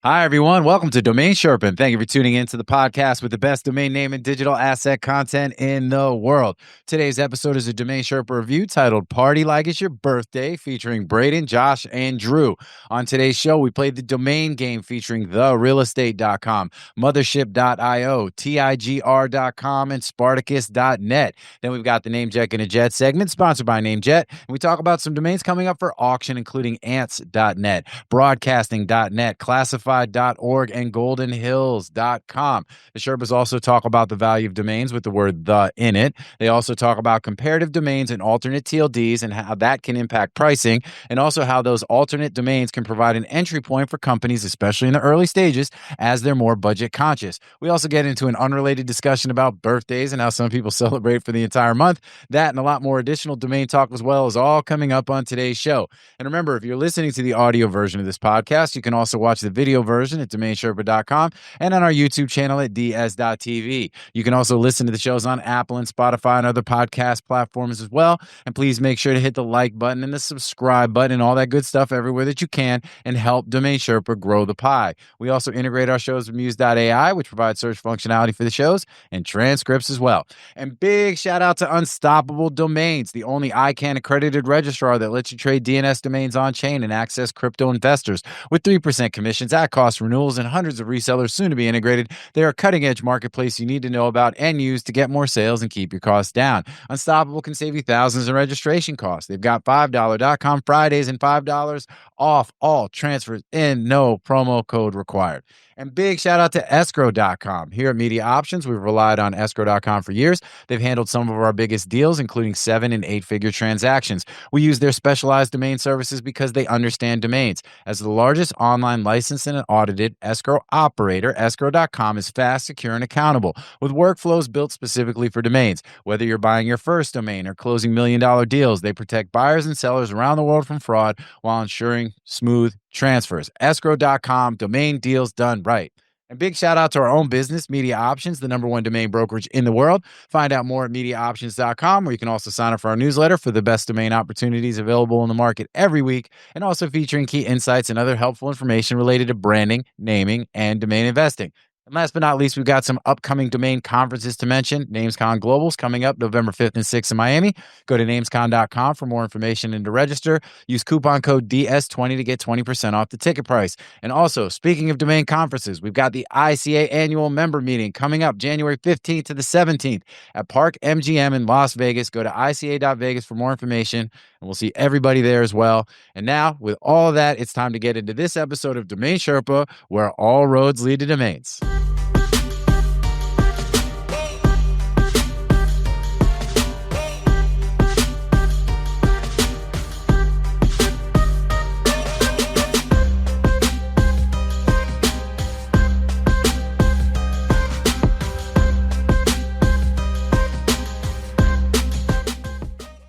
Hi, everyone. Welcome to DomainSherpa, and thank you for tuning in to the podcast with the best domain name and digital asset content in the world. Today's episode is a DomainSherpa review titled Party Like It's Your Birthday, featuring Braden, Josh, and Drew. On today's show, we played the domain game featuring TheRealEstate.com, Mothership.io, TIGR.com, and Spartacus.net. Then we've got the NameJetGonnaJet segment, sponsored by NameJet, and we talk about some domains coming up for auction, including ants.net, broadcasting.net, classified.org, and goldenhills.com. The Sherpas also talk about the value of domains with the word "the" in it. They also talk about comparative domains and alternate TLDs and how that can impact pricing, and also how those alternate domains can provide an entry point for companies, especially in the early stages, as they're more budget conscious. We also get into an unrelated discussion about birthdays and how some people celebrate for the entire month. That and a lot more additional domain talk as well is all coming up on today's show. And remember, if you're listening to the audio version of this podcast, you can also watch the video version at DomainSherpa.com and on our YouTube channel at ds.tv. You can also listen to the shows on Apple and Spotify and other podcast platforms as well. And please make sure to hit the like button and the subscribe button and all that good stuff everywhere that you can and help DomainSherpa grow the pie. We also integrate our shows with Muse.ai, which provides search functionality for the shows and transcripts as well. And big shout out to Unstoppable Domains, the only ICANN accredited registrar that lets you trade DNS domains on chain and access crypto investors with 3% commissions at cost renewals and hundreds of resellers soon to be integrated. They're a cutting edge marketplace you need to know about and use to get more sales and keep your costs down. Unstoppable can save you thousands in registration costs. They've got $5.com Fridays and $5 off all transfers in, no promo code required. And big shout out to escrow.com. Here at MediaOptions, we've relied on escrow.com for years. They've handled some of our biggest deals, including 7- and 8-figure transactions. We use their specialized domain services because they understand domains. As the largest online licensed and audited escrow operator, escrow.com is fast, secure, and accountable, with workflows built specifically for domains. Whether you're buying your first domain or closing million-dollar deals, they protect buyers and sellers around the world from fraud while ensuring smooth transfers. Escrow.com, domain deals done right. And big shout out to our own business, MediaOptions, the #1 domain brokerage in the world. Find out more at MediaOptions.com, where you can also sign up for our newsletter for the best domain opportunities available in the market every week, and also featuring key insights and other helpful information related to branding, naming, and domain investing. And last but not least, we've got some upcoming domain conferences to mention. NamesCon Global's coming up November 5th and 6th in Miami. Go to namescon.com for more information and to register. Use coupon code DS20 to get 20% off the ticket price. And also, speaking of domain conferences, we've got the ICA annual member meeting coming up January 15th to the 17th at Park MGM in Las Vegas. Go to ica.vegas for more information, and we'll see everybody there as well. And now, with all of that, it's time to get into this episode of Domain Sherpa, where all roads lead to domains.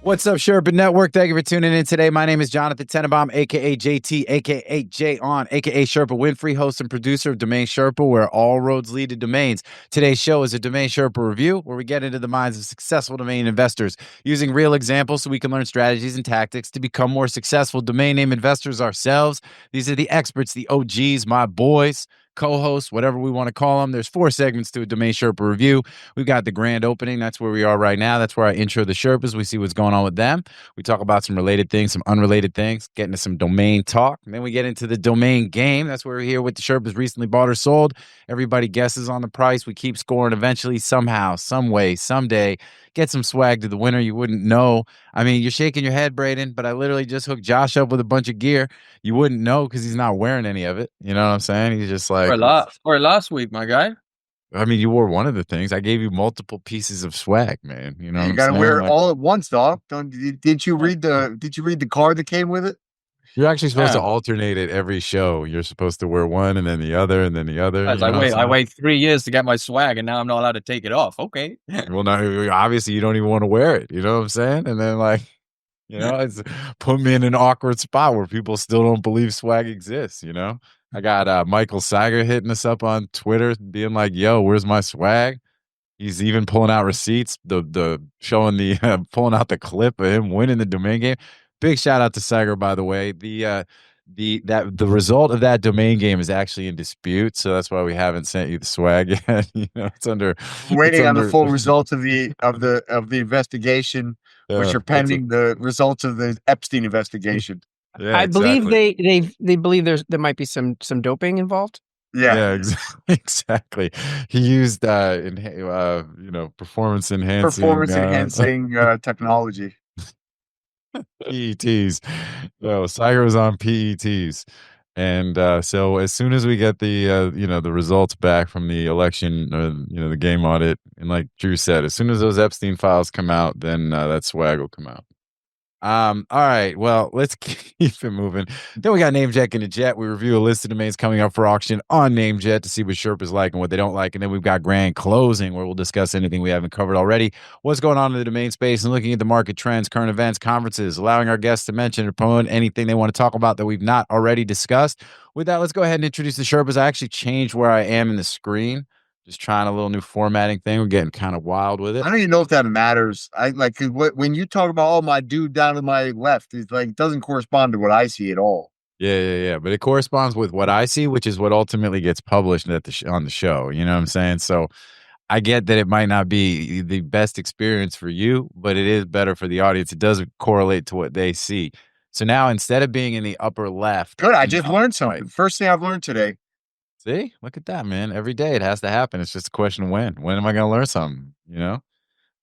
What's up, Sherpa Network? Thank you for tuning in today. My name is Jonathan Tenenbaum, a.k.a. JT, a.k.a. Jay On, a.k.a. Sherpa Winfrey, host and producer of Domain Sherpa, where all roads lead to domains. Today's show is a Domain Sherpa review, where we get into the minds of successful domain investors, using real examples so we can learn strategies and tactics to become more successful domain name investors ourselves. These are the experts, the OGs, my boys, co-hosts, whatever we want to call them. There's 4 segments to a Domain Sherpa review. We've got the grand opening. That's where we are right now. That's where I intro the Sherpas. We see what's going on with them. We talk about some related things, some unrelated things, get into some domain talk. And then we get into the domain game. That's where we're here with the Sherpas recently bought or sold. Everybody guesses on the price. We keep scoring. Eventually, somehow, some way, someday, get some swag to the winner. You wouldn't know. I mean, you're shaking your head, Braden, but I literally just hooked Josh up with a bunch of gear. You wouldn't know because he's not wearing any of it. You know what I'm saying? He's just like... Or last week, my guy. I mean, you wore one of the things. I gave you multiple pieces of swag, man. You know, you got to wear it all at once, dog. Did you read the card that came with it? You're actually supposed to alternate it every show. You're supposed to wear one and then the other and then the other. I wait 3 years to get my swag, and now I'm not allowed to take it off. Okay. Well, no, obviously you don't even want to wear it. You know what I'm saying? And then like, you know, it's put me in an awkward spot where people still don't believe swag exists. You know, I got Michael Sager hitting us up on Twitter, being like, "Yo, where's my swag?" He's even pulling out receipts, showing the pulling out the clip of him winning the domain game. Big shout out to Sager, by the way. The the result of that domain game is actually in dispute, so that's why we haven't sent you the swag yet. It's under Waiting on the full results of the investigation, which are pending the results of the Epstein investigation. Yeah, I believe exactly. they believe there might be some doping involved. Yeah, exactly. He used performance enhancing Technology. PETs. So Tiger was on PETs. And so as soon as we get the the results back from the election, the game audit, and like Drew said, as soon as those Epstein files come out, then that swag will come out. All right. Well, let's keep it moving. Then we got NameJetGonnaJet. We review a list of domains coming up for auction on NameJet to see what Sherpas like and what they don't like. And then we've got grand closing, where we'll discuss anything we haven't covered already, what's going on in the domain space, and looking at the market trends, current events, conferences, allowing our guests to mention or promote anything they want to talk about that we've not already discussed. With that, let's go ahead and introduce the Sherpas. I actually changed where I am in the screen. Just trying a little new formatting thing. We're getting kind of wild with it. I don't even know if that matters. I like when you talk about my dude down to my left, it's like doesn't correspond to what I see at all. Yeah. But it corresponds with what I see, which is what ultimately gets published at on the show. You know what I'm saying? So I get that it might not be the best experience for you, but it is better for the audience. It does correlate to what they see. So now instead of being in the upper left, good. I just learned something. Right. First thing I've learned today. See, look at that, man. Every day it has to happen. It's just a question of when. When am I going to learn something? Well,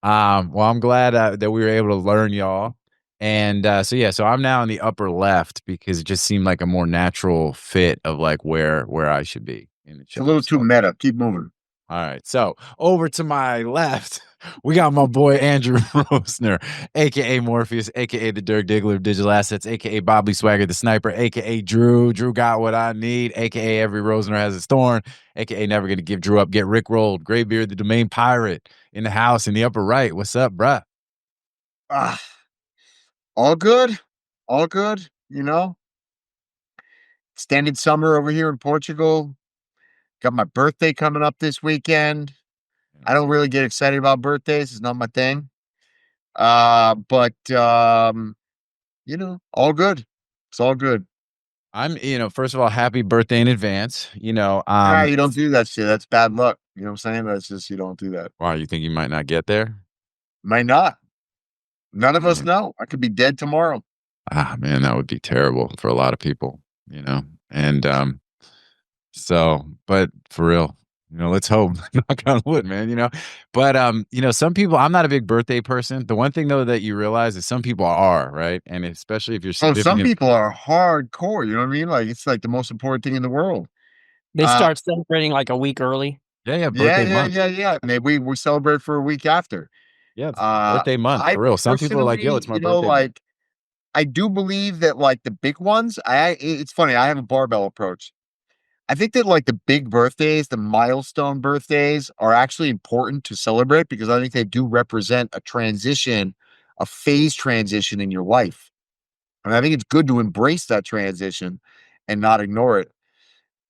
I'm glad that we were able to learn, y'all. And so I'm now in the upper left because it just seemed like a more natural fit of like where I should be in the show. It's a little too meta. Keep moving. All right. So over to my left, we got my boy Andrew Rosner, aka Morpheus, aka the Dirk Diggler of Digital Assets, aka Bobby Swagger the Sniper, aka Drew. Drew got what I need, aka Every Rosner has its thorn, aka Never Gonna Give Drew Up, Get Rickrolled, Graybeard the Domain Pirate in the house in the upper right. What's up, bruh? All good. All good. Extended summer over here in Portugal. Got my birthday coming up this weekend. I don't really get excited about birthdays. It's not my thing. But all good. It's all good. I'm, first of all, happy birthday in advance. You don't do that shit. That's bad luck. You know what I'm saying? That's just, you don't do that. Why? You think you might not get there? Might not. None of us know. I could be dead tomorrow. Man, that would be terrible for a lot of people, and but for real, let's hope. Knock on wood, man. But some people. I'm not a big birthday person. The one thing though that you realize is some people are, right, and especially if you're. Some people are hardcore. You know what I mean? Like it's like the most important thing in the world. They start celebrating like a week early. Yeah. Birthday month. Yeah. Maybe we celebrate for a week after. Yeah, it's birthday month for real. Some people are like, "Yo, it's my birthday." Like, I do believe that like the big ones. It's funny. I have a barbell approach. I think that like the big birthdays, the milestone birthdays, are actually important to celebrate because I think they do represent a transition, a phase transition in your life, and I think it's good to embrace that transition and not ignore it.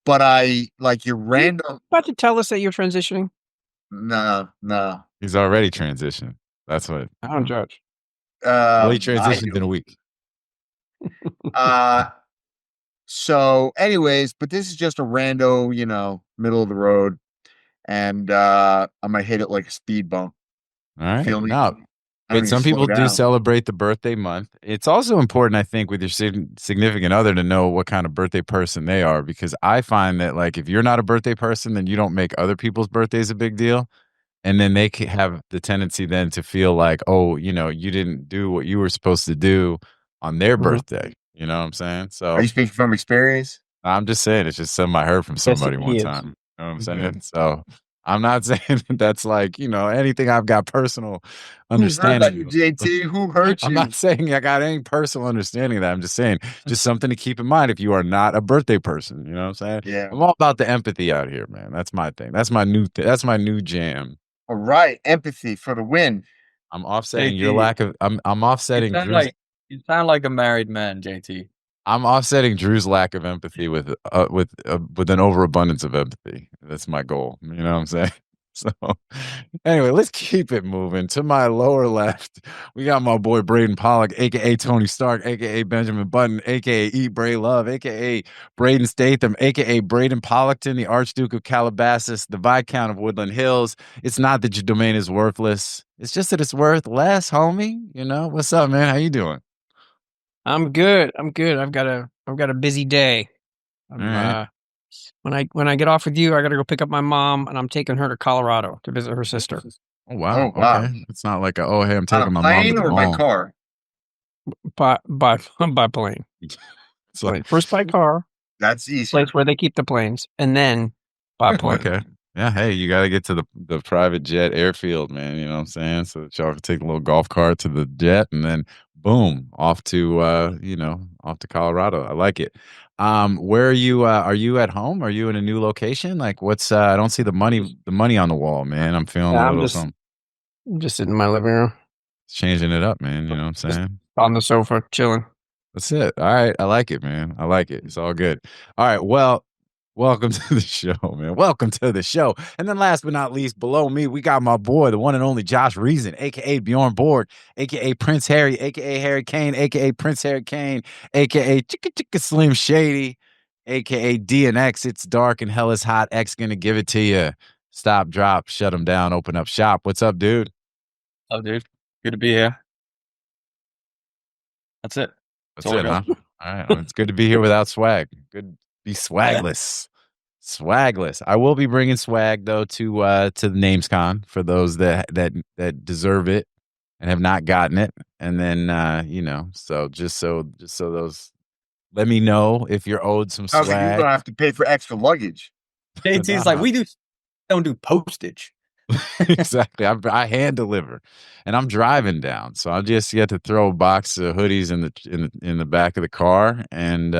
But I like your random. About to tell us that you're transitioning? No. He's already transitioned. That's what I don't judge. Well, he transitioned in a week. So anyways, but this is just a rando, middle of the road. And I might hit it like a speed bump. All right. No. But some people do celebrate the birthday month. It's also important, I think, with your significant other to know what kind of birthday person they are, because I find that like if you're not a birthday person, then you don't make other people's birthdays a big deal. And then they have the tendency then to feel like, oh, you didn't do what you were supposed to do on their birthday. You know what I'm saying? So are you speaking from experience? I'm just saying it's just something I heard from somebody one time. You know what I'm saying? So I'm not saying that that's like, anything I've got personal understanding. Who hurt you, JT? Who hurt you? I'm not saying I got any personal understanding of that. I'm just saying just something to keep in mind if you are not a birthday person. You know what I'm saying? Yeah. I'm all about the empathy out here, man. That's my thing. That's my new jam. All right. Empathy for the win. I'm offsetting your lack of I'm offsetting You sound like a married man, JT. I'm offsetting Drew's lack of empathy with an overabundance of empathy. That's my goal. You know what I'm saying? So anyway, let's keep it moving. To my lower left, we got my boy Braden Pollock, aka Tony Stark, aka Benjamin Button, aka Eat Bray Love, aka Braden Statham, aka Braden Pollockton, the Archduke of Calabasas, the Viscount of Woodland Hills. It's not that your domain is worthless. It's just that it's worth less, homie. You know, what's up, man? How you doing? I'm good. I'm good. I've got a busy day. I'm All right. when I get off with you, I gotta go pick up my mom, and I'm taking her to Colorado to visit her sister Oh wow. Oh, wow. Okay. It's not like oh hey, I'm On taking a my mom to plane the or by mall. car? by plane. It's like First by car, That's easy. place where they keep the planes, and then by plane. okay. Yeah, hey, you got to get to the private jet airfield, man. You know what I'm saying? So that y'all can take a little golf cart to the jet, and then boom, off to off to Colorado. I like it. Where are you? Are you at home? Are you in a new location? Like, what's? I don't see the money on the wall, man. I'm feeling Yeah, a I'm little just something. sitting in my living room Changing it up, man. You know what I'm saying? on the sofa, chilling. That's it. All right. I like it, man. I like it. It's all good. All right. Well, welcome to the show, man. Welcome to the show. And then last but not least, below me, we got my boy, the one and only Josh Reason, aka Bjorn Borg, aka Prince Harry, aka Harry Kane, aka Prince Harry Kane, aka Chicka Chicka Slim Shady, aka DNX. It's dark and hell is hot. X gonna give it to you. Stop, drop, shut them down, open up shop. What's up, dude? Oh, dude. Good to be here. That's it. That's all I it, huh? got. All right. Well, it's good to be here without swag. Good to be swagless. Swagless. I will be bringing swag though to the NamesCon for those that deserve it and have not gotten it. And then so just so those let me know if you're owed some I was like, you're swag. gonna have to pay for extra luggage. JT's like, we don't do postage. Exactly. I hand deliver, and I'm driving down, so I just get to throw a box of hoodies in the back of the car, and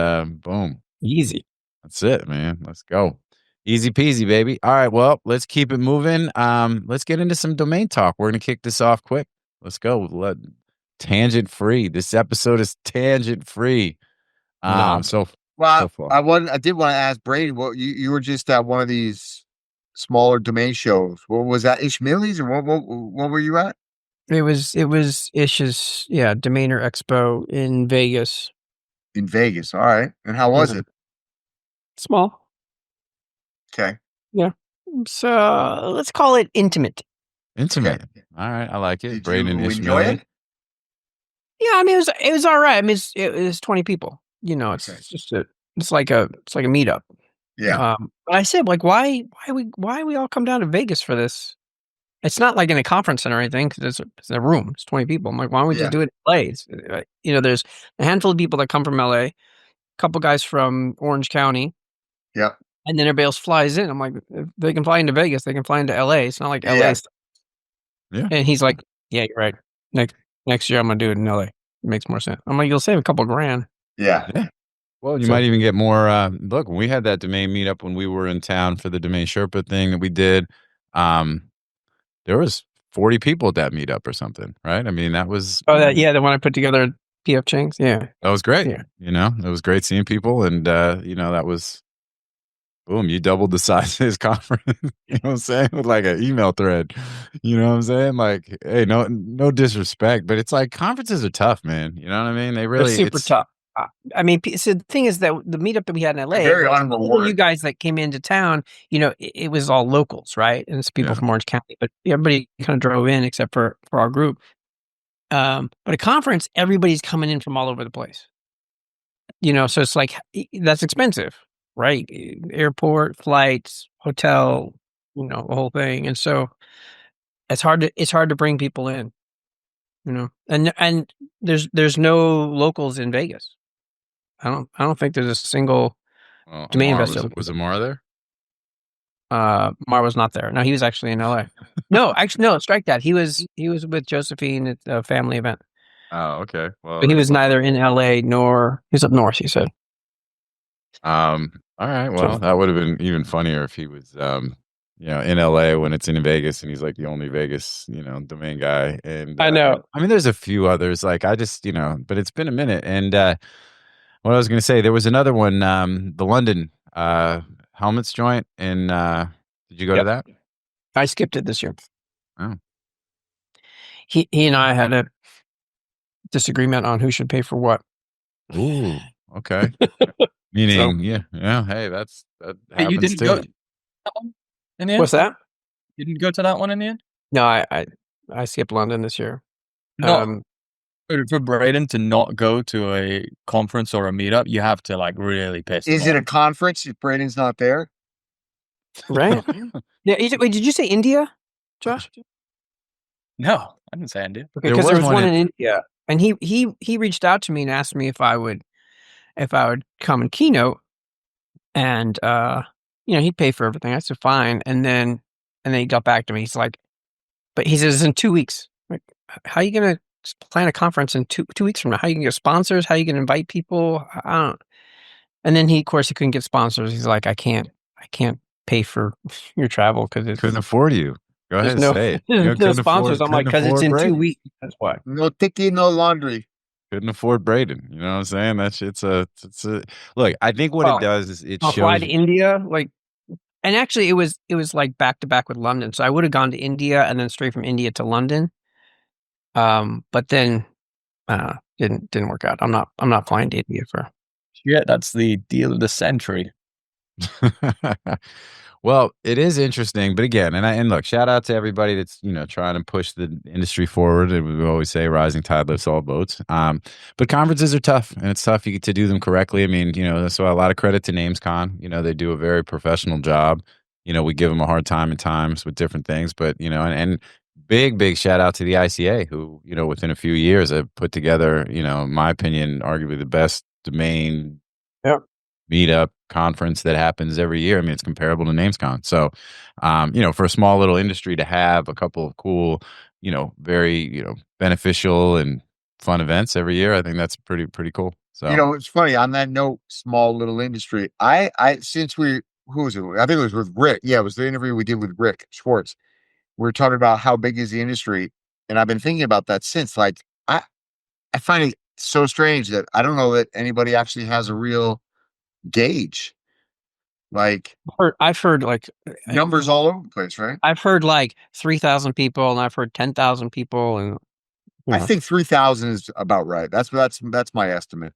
boom, Easy. that's it, man. Let's go, easy peasy, baby. All right, well, let's keep it moving. Let's get into some domain talk. We're gonna kick this off quick. Let's go. Tangent free. This episode is tangent free. No. So Well, far. I did want to ask Braden, what you were just at one of these smaller domain shows. What was that? Ishmaeli's or what were you at? It was Ish's Domainer Expo in Vegas. In Vegas. All right. And how was it? Small. Okay. So let's call it intimate. Intimate. Okay. All right, I like it. Did Braden you Ishmael. enjoy it? Yeah, I mean it was all right. I mean it was 20 people. You know, it's Okay. just it's like a meetup. Yeah. But I said, like, why we all come down to Vegas for this? It's not like in a conference center or anything because it's a room. It's 20 people. I'm like, why don't we Yeah. just do it in LA? There's a handful of people that come from LA, a couple guys from Orange County, Yeah. and then everybody else flies in. I'm like, if they can fly into Vegas, they can fly into LA. It's not like LA. Yeah. Yeah. And he's like, yeah, you're right. Next year I'm gonna do it in LA. It makes more sense. I'm like, you'll save a couple grand. Yeah. Yeah. Well, you So- might even get more. Look, when we had that domain meetup when we were in town for the DomainSherpa thing that we did, there was 40 people at that meetup or something, right? I mean, that was the one I put together, PF Chang's. Yeah. that was great. Yeah. You know, it was great seeing people, and that was boom. You doubled the size of his conference. You know what I'm saying? With like an email thread. You know what I'm saying? Like, hey, no disrespect, but it's like conferences are tough, man. You know what I mean? They really It's super tough. I mean, so the thing is that the meetup that we had in LA, Very all unrewarded. you guys that came into town, it was all locals, right? And it's people Yeah. from Orange County, but everybody kind of drove in except for our group. But a conference, everybody's coming in from all over the place. So it's like that's expensive, right? Airport, flights, hotel, the whole thing, and so it's hard to bring people in, and there's no locals in Vegas. I don't think there's a single domain Amar, investor. was Amar there? Mar was not there. No, he was actually in LA. No, strike that. He was with Josephine at a family event. Oh, okay. Well, But he was neither in LA nor he was up north, he said. all right. Well, that would have been even funnier if he was in LA when it's in Vegas and he's like the only Vegas, domain guy. And I know. I mean, there's a few others. Like I just, but it's been a minute. And what I was going to say, there was another one, the London helmets joint. And did you go to that? I skipped it this year. Oh. He and I had a disagreement on who should pay for what. Ooh, okay. Meaning, yeah. Hey, that Hey, you happens didn't go too. to that one in the end? What's that? You didn't go to that one in the end? No, I skipped London this year. No. For Braden to not go to a conference or a meetup, you have to like really piss him Is it a off. conference if Braden's not there? Right? Yeah. Wait, did you say India, Josh? No, I didn't say India. Okay, because there was one in India, and he reached out to me and asked me if I would come and keynote, and he'd pay for everything. I said fine, and then he got back to me. He's like, but he says in 2 weeks. Like, how are you gonna plan a conference in two weeks from now? How are you gonna get sponsors? How are you gonna invite people? I don't. And then of course he couldn't get sponsors. He's like, I can't pay for your travel because it's Couldn't afford you. Go ahead and say it. There's no sponsors. I'm like, because it's in 2 weeks. That's why. No ticky, no laundry. Couldn't afford Braden. You know what I'm saying? That's it's a look. I think what it does is it I'll fly shows. to India, like, and actually it was like back to back with London. So I would have gone to India and then straight from India to London. But then didn't work out. I'm not flying to India for. Yeah, that's the deal of the century. Well, it is interesting, but again, and look, shout out to everybody that's trying to push the industry forward. And we always say, "Rising tide lifts all boats." But conferences are tough, and it's tough to do them correctly. I mean, so a lot of credit to NamesCon. They do a very professional job. We give them a hard time at times with different things, but and big shout out to the ICA, who within a few years have put together, in my opinion, arguably the best domain meetup conference that happens every year. I mean, it's comparable to NamesCon. So, for a small little industry to have a couple of cool, very, beneficial and fun events every year, I think that's pretty cool. So, It's funny on that note, small little industry. Who was it? I think it was with Rick. Yeah, it was the interview we did with Rick Schwartz. We were talking about how big is the industry. And I've been thinking about that since. Like, I find it so strange that I don't know that anybody actually has a real gauge. Like, I've heard like numbers all over the place, right? I've heard like 3,000 people, and I've heard 10,000 people, and I think 3,000 is about right. That's my estimate.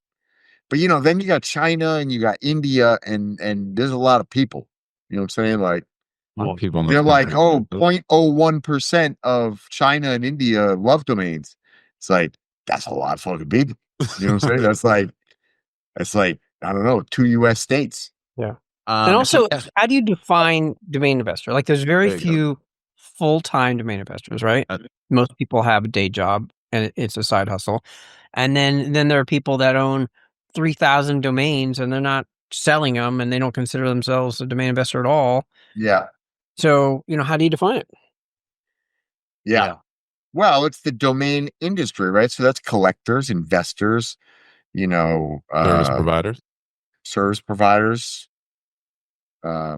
But then you got China and you got India, and there's a lot of people. You know what I'm saying? Like, people they're like, 0.01% of China and India love domains. It's like, that's a lot of fucking people. You know what I'm saying? That's like, I don't know, 2 US states. Yeah. And also, how do you define domain investor? Like, there's very few full-time domain investors, right? Most people have a day job and it's a side hustle. And then there are people that own 3,000 domains and they're not selling them and they don't consider themselves a domain investor at all. Yeah. So, how do you define it? Yeah. Well, it's the domain industry, right? So that's collectors, investors, service providers. I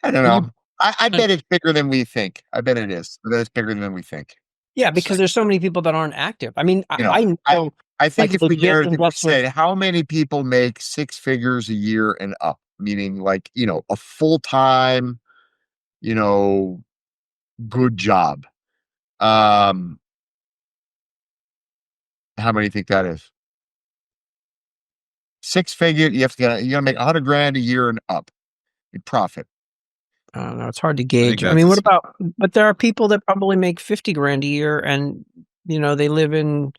don't know. I bet it's bigger than we think. I bet it is. I bet it's bigger than we think. Yeah, because there's so many people that aren't active. I mean, I think if we say how many people make 6 figures a year and up, meaning like, a full-time, good job. How many do you think that is? 6 figure, you gotta make $100,000 a year and up in profit. I don't know. It's hard to gauge. I mean, but there are people that probably make $50,000 a year and, they live in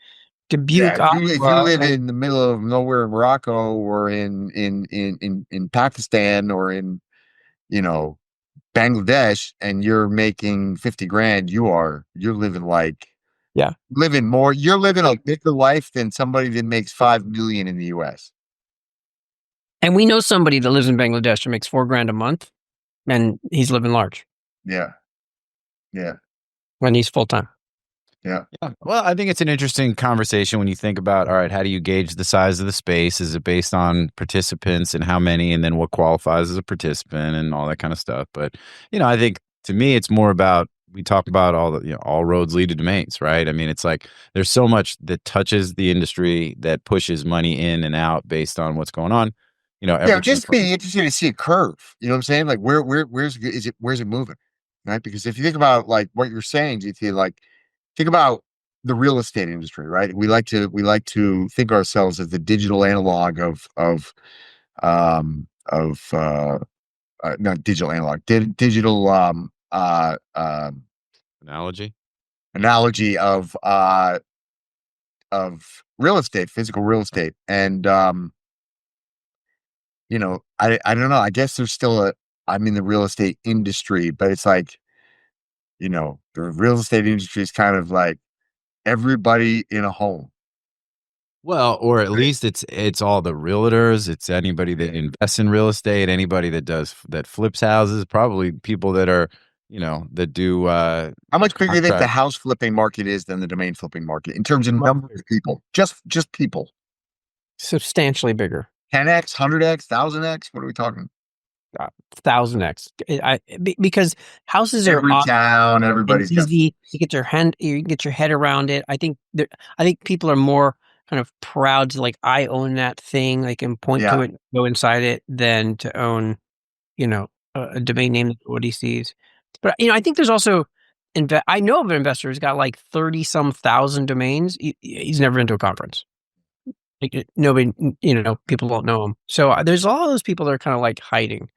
Dubuque. Yeah, if you live in the middle of nowhere in Morocco or in Pakistan or in, Bangladesh, and you're making $50,000, you're living like, you're living a bigger life than somebody that makes 5 million in the US. And we know somebody that lives in Bangladesh and makes $4,000 a month, and he's living large. Yeah. When he's full time. Yeah. Well, I think it's an interesting conversation when you think about, all right, how do you gauge the size of the space? Is it based on participants and how many, and then what qualifies as a participant and all that kind of stuff? But, I think to me, it's more about, we talk about all roads lead to domains, right? I mean, it's like there's so much that touches the industry that pushes money in and out based on what's going on. Just be interesting to see a curve. You know what I'm saying? Like where's it moving? right? Because if you think about like what you're saying, GT, like think about the real estate industry, right? We like to think ourselves as the digital analog not digital analog, digital Analogy. analogy of real estate, physical real estate. And you know, I don't know. I guess there's still I'm in the real estate industry, but it's like, you know, the real estate industry is kind of like everybody in a home. Well, or at least it's all the realtors, it's anybody that invests in real estate, anybody that flips houses, probably people that are, you know, that do How much bigger do you think the contract. house flipping market is than the domain flipping market in terms of number of people? Just people. Substantially bigger. 10x, 100x, 1000x? What are we talking? 1000x. Because houses are Every town, everybody's got. easy. You can get your head around it. I think people are more kind of proud to like, I own that thing. They can point to it, go inside it, than to own, you know, a domain name that nobody sees. But you know, I think there's also I know of an investor who's got like 30 some thousand domains. He's never been to a conference. Like, nobody, you know, people don't know him. So there's all those people that are kind of like hiding,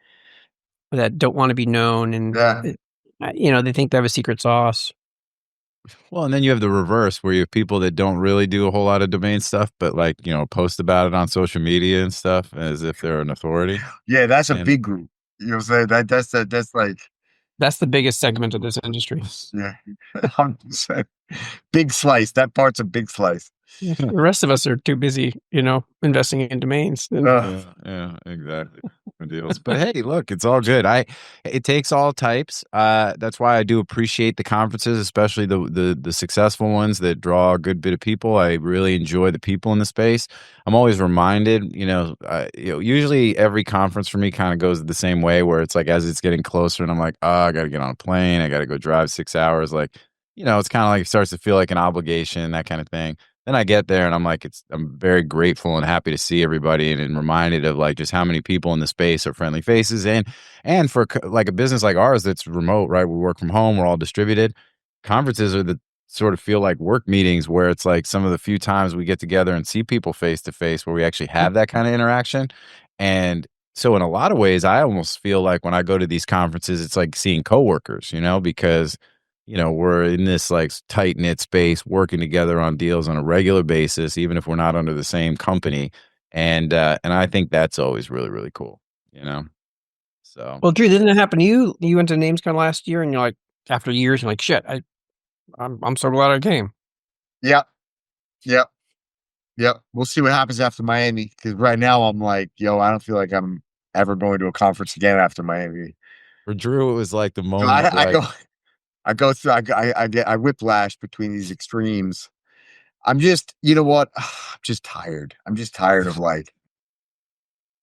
that don't want to be known, and you know, they think they have a secret sauce. Well, and then you have the reverse where you have people that don't really do a whole lot of domain stuff, but like, you know, post about it on social media and stuff as if they're an authority. Yeah, that's a big group. You know what I'm saying? That's like That's the biggest segment of this industry. Yeah. 100%. Big slice. That part's a big slice. The rest of us are too busy, you know, investing in domains. Yeah, exactly. Deals. But hey, look, it's all good. It takes all types. That's why I do appreciate the conferences, especially the successful ones that draw a good bit of people. I really enjoy the people in the space. I'm always reminded, you know, usually every conference for me kind of goes the same way, where it's like as it's getting closer, and I'm like, oh, I got to get on a plane. I got to go drive 6 hours. Like, you know, it's kind of like it starts to feel like an obligation, that kind of thing. Then I get there and I'm like, I'm very grateful and happy to see everybody, and reminded of like just how many people in the space are friendly faces, and for like a business like ours that's remote, right? We work from home, we're all distributed. Conferences are the sort of feel like work meetings, where it's like some of the few times we get together and see people face to face, where we actually have that kind of interaction. And so in a lot of ways, I almost feel like when I go to these conferences, it's like seeing coworkers, you know, because you know, we're in this like tight knit space working together on deals on a regular basis, even if we're not under the same company. And I think that's always really, really cool, you know? So, Well, Drew, didn't it happen to you? You went to NamesCon last year, and you're like, after years, you're like, shit, I'm so glad I came. Yep. We'll see what happens after Miami, because right now I'm like, yo, I don't feel like I'm ever going to a conference again after Miami. for Drew, it was like the So moment. I go through, I whiplash between these extremes. I'm just, you know what? I'm just tired. I'm just tired of like.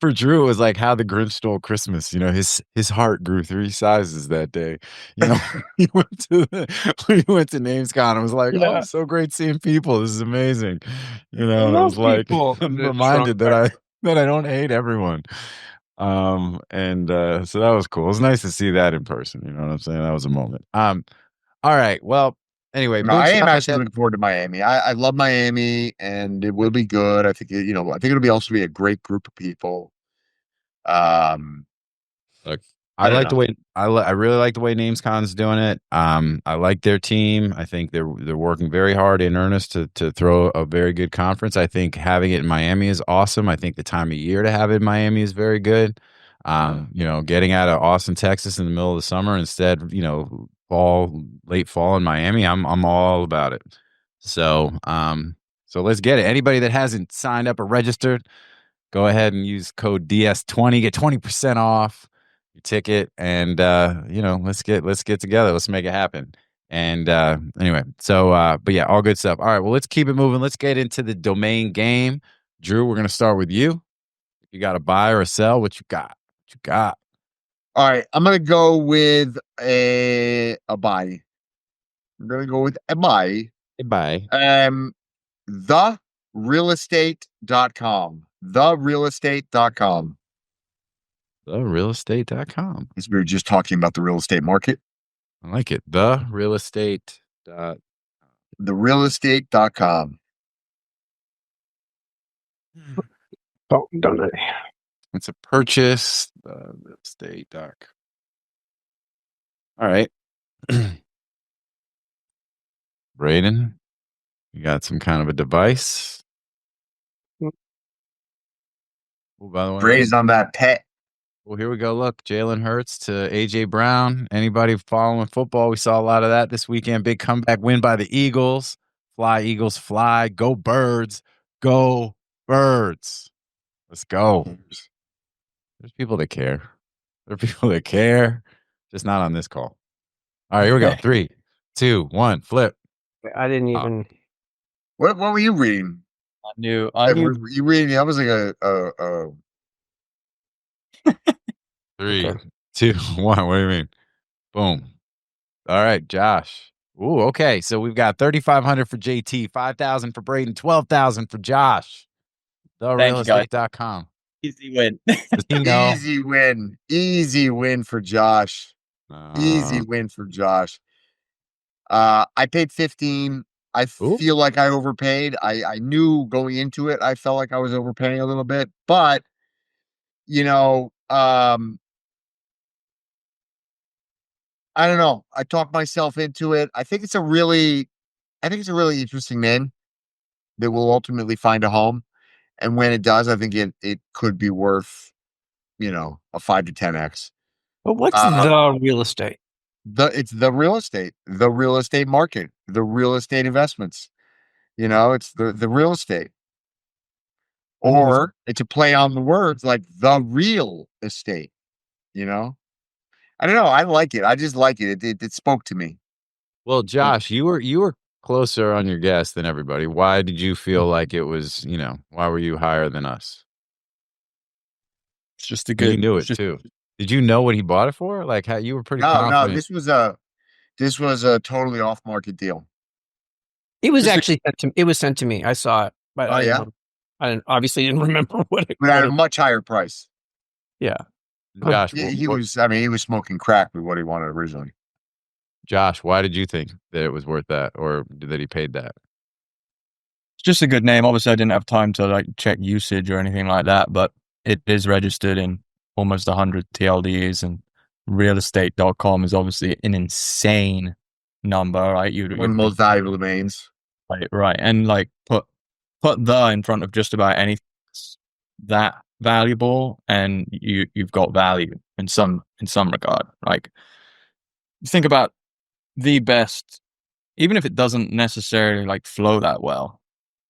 For Drew, it was like how the Grinch stole Christmas. You know, his heart grew 3 sizes that day. You know, he went to NamesCon and was like, "Oh, it's so great seeing people. This is amazing." You know, and I was like, I'm reminded that I don't hate everyone. So that was cool. It was nice to see that in person. You know what I'm saying? That was a moment. All right. Well, anyway, No, I am actually looking forward to Miami. I love Miami, and it will be good. I think I think it'll be also be a great group of people. Look, I like the way I really like the way NamesCon's doing it. I like their team. I think they're working very hard in earnest to throw a very good conference. I think having it in Miami is awesome. I think the time of year to have it in Miami is very good. You know, getting out of Austin, Texas in the middle of the summer instead, you know, late fall in Miami, I'm all about it. So, so let's get it. Anybody that hasn't signed up or registered, go ahead and use code DS20, get 20% off your ticket, and you know, let's get together. Let's make it happen. And anyway, so but yeah, all good stuff. All right, well, let's keep it moving. Let's get into the domain game. Drew, we're gonna start with you. If you got a buy or a sell, what you got? What you got? All right, I'm gonna go with a buy. I'm gonna go with a buy. A buy. TheRealEstate.com. TheRealEstate.com. TheRealEstate.com. Because we were just talking about the real estate market. I like it. TheRealEstate. TheRealEstate.com. Oh, don't I? It's a purchase. Real estate doc. All right. Braden, you got some kind of a device. Oh, by the way, Brady's on that pet. well, here we go. Look, Jalen Hurts to AJ Brown. Anybody following football? We saw a lot of that this weekend. Big comeback win by the Eagles. Fly, Eagles, fly. Go Birds. Go Birds. Let's go. There's people that care. There are people that care. Just not on this call. All right, here we go. 3, 2, 1, flip. I didn't even. What were you reading? I knew. You reading? That was like a 3, Okay. 2, 1. What do you mean? Boom. All right, Josh. Ooh, okay. So we've got 3,500 for JT, 5,000 for Braden, 12,000 for Josh. TheRealEstate.com. Easy win. Does he know? easy win. Easy win for Josh. Easy win for Josh. I paid 15. I Ooh. feel like I overpaid. I knew going into it, I felt like I was overpaying a little bit, but you know, I don't know. I talked myself into it. I think it's a really interesting name that will ultimately find a home. And when it does, I think it could be worth, a 5 to 10x. But what's the real estate? It's the real estate market, the real estate investments. It's the real estate. Or it's a play on the words like the real estate, I don't know. I like it. I just like it. It spoke to me. Well, Josh, you were closer on your guess than everybody. Why did you feel like it was, why were you higher than us? It's just a good. You knew it too. Did you know what he bought it for? Like how you were pretty confident. No, this was a totally off market deal. It was actually sent to me. I saw it, but I obviously didn't remember what it was. But at a much higher price. Yeah. Josh, He was smoking crack with what he wanted originally. Josh, why did you think that it was worth that or that he paid that? It's just a good name. Obviously, I didn't have time to check usage or anything like that, but it is registered in almost 100 TLDs, and realestate.com is obviously an insane number, right? One of the most valuable domains. Right. And put the in front of just about anything that valuable, and you've got value in some regard. Think about the best, even if it doesn't necessarily flow that well,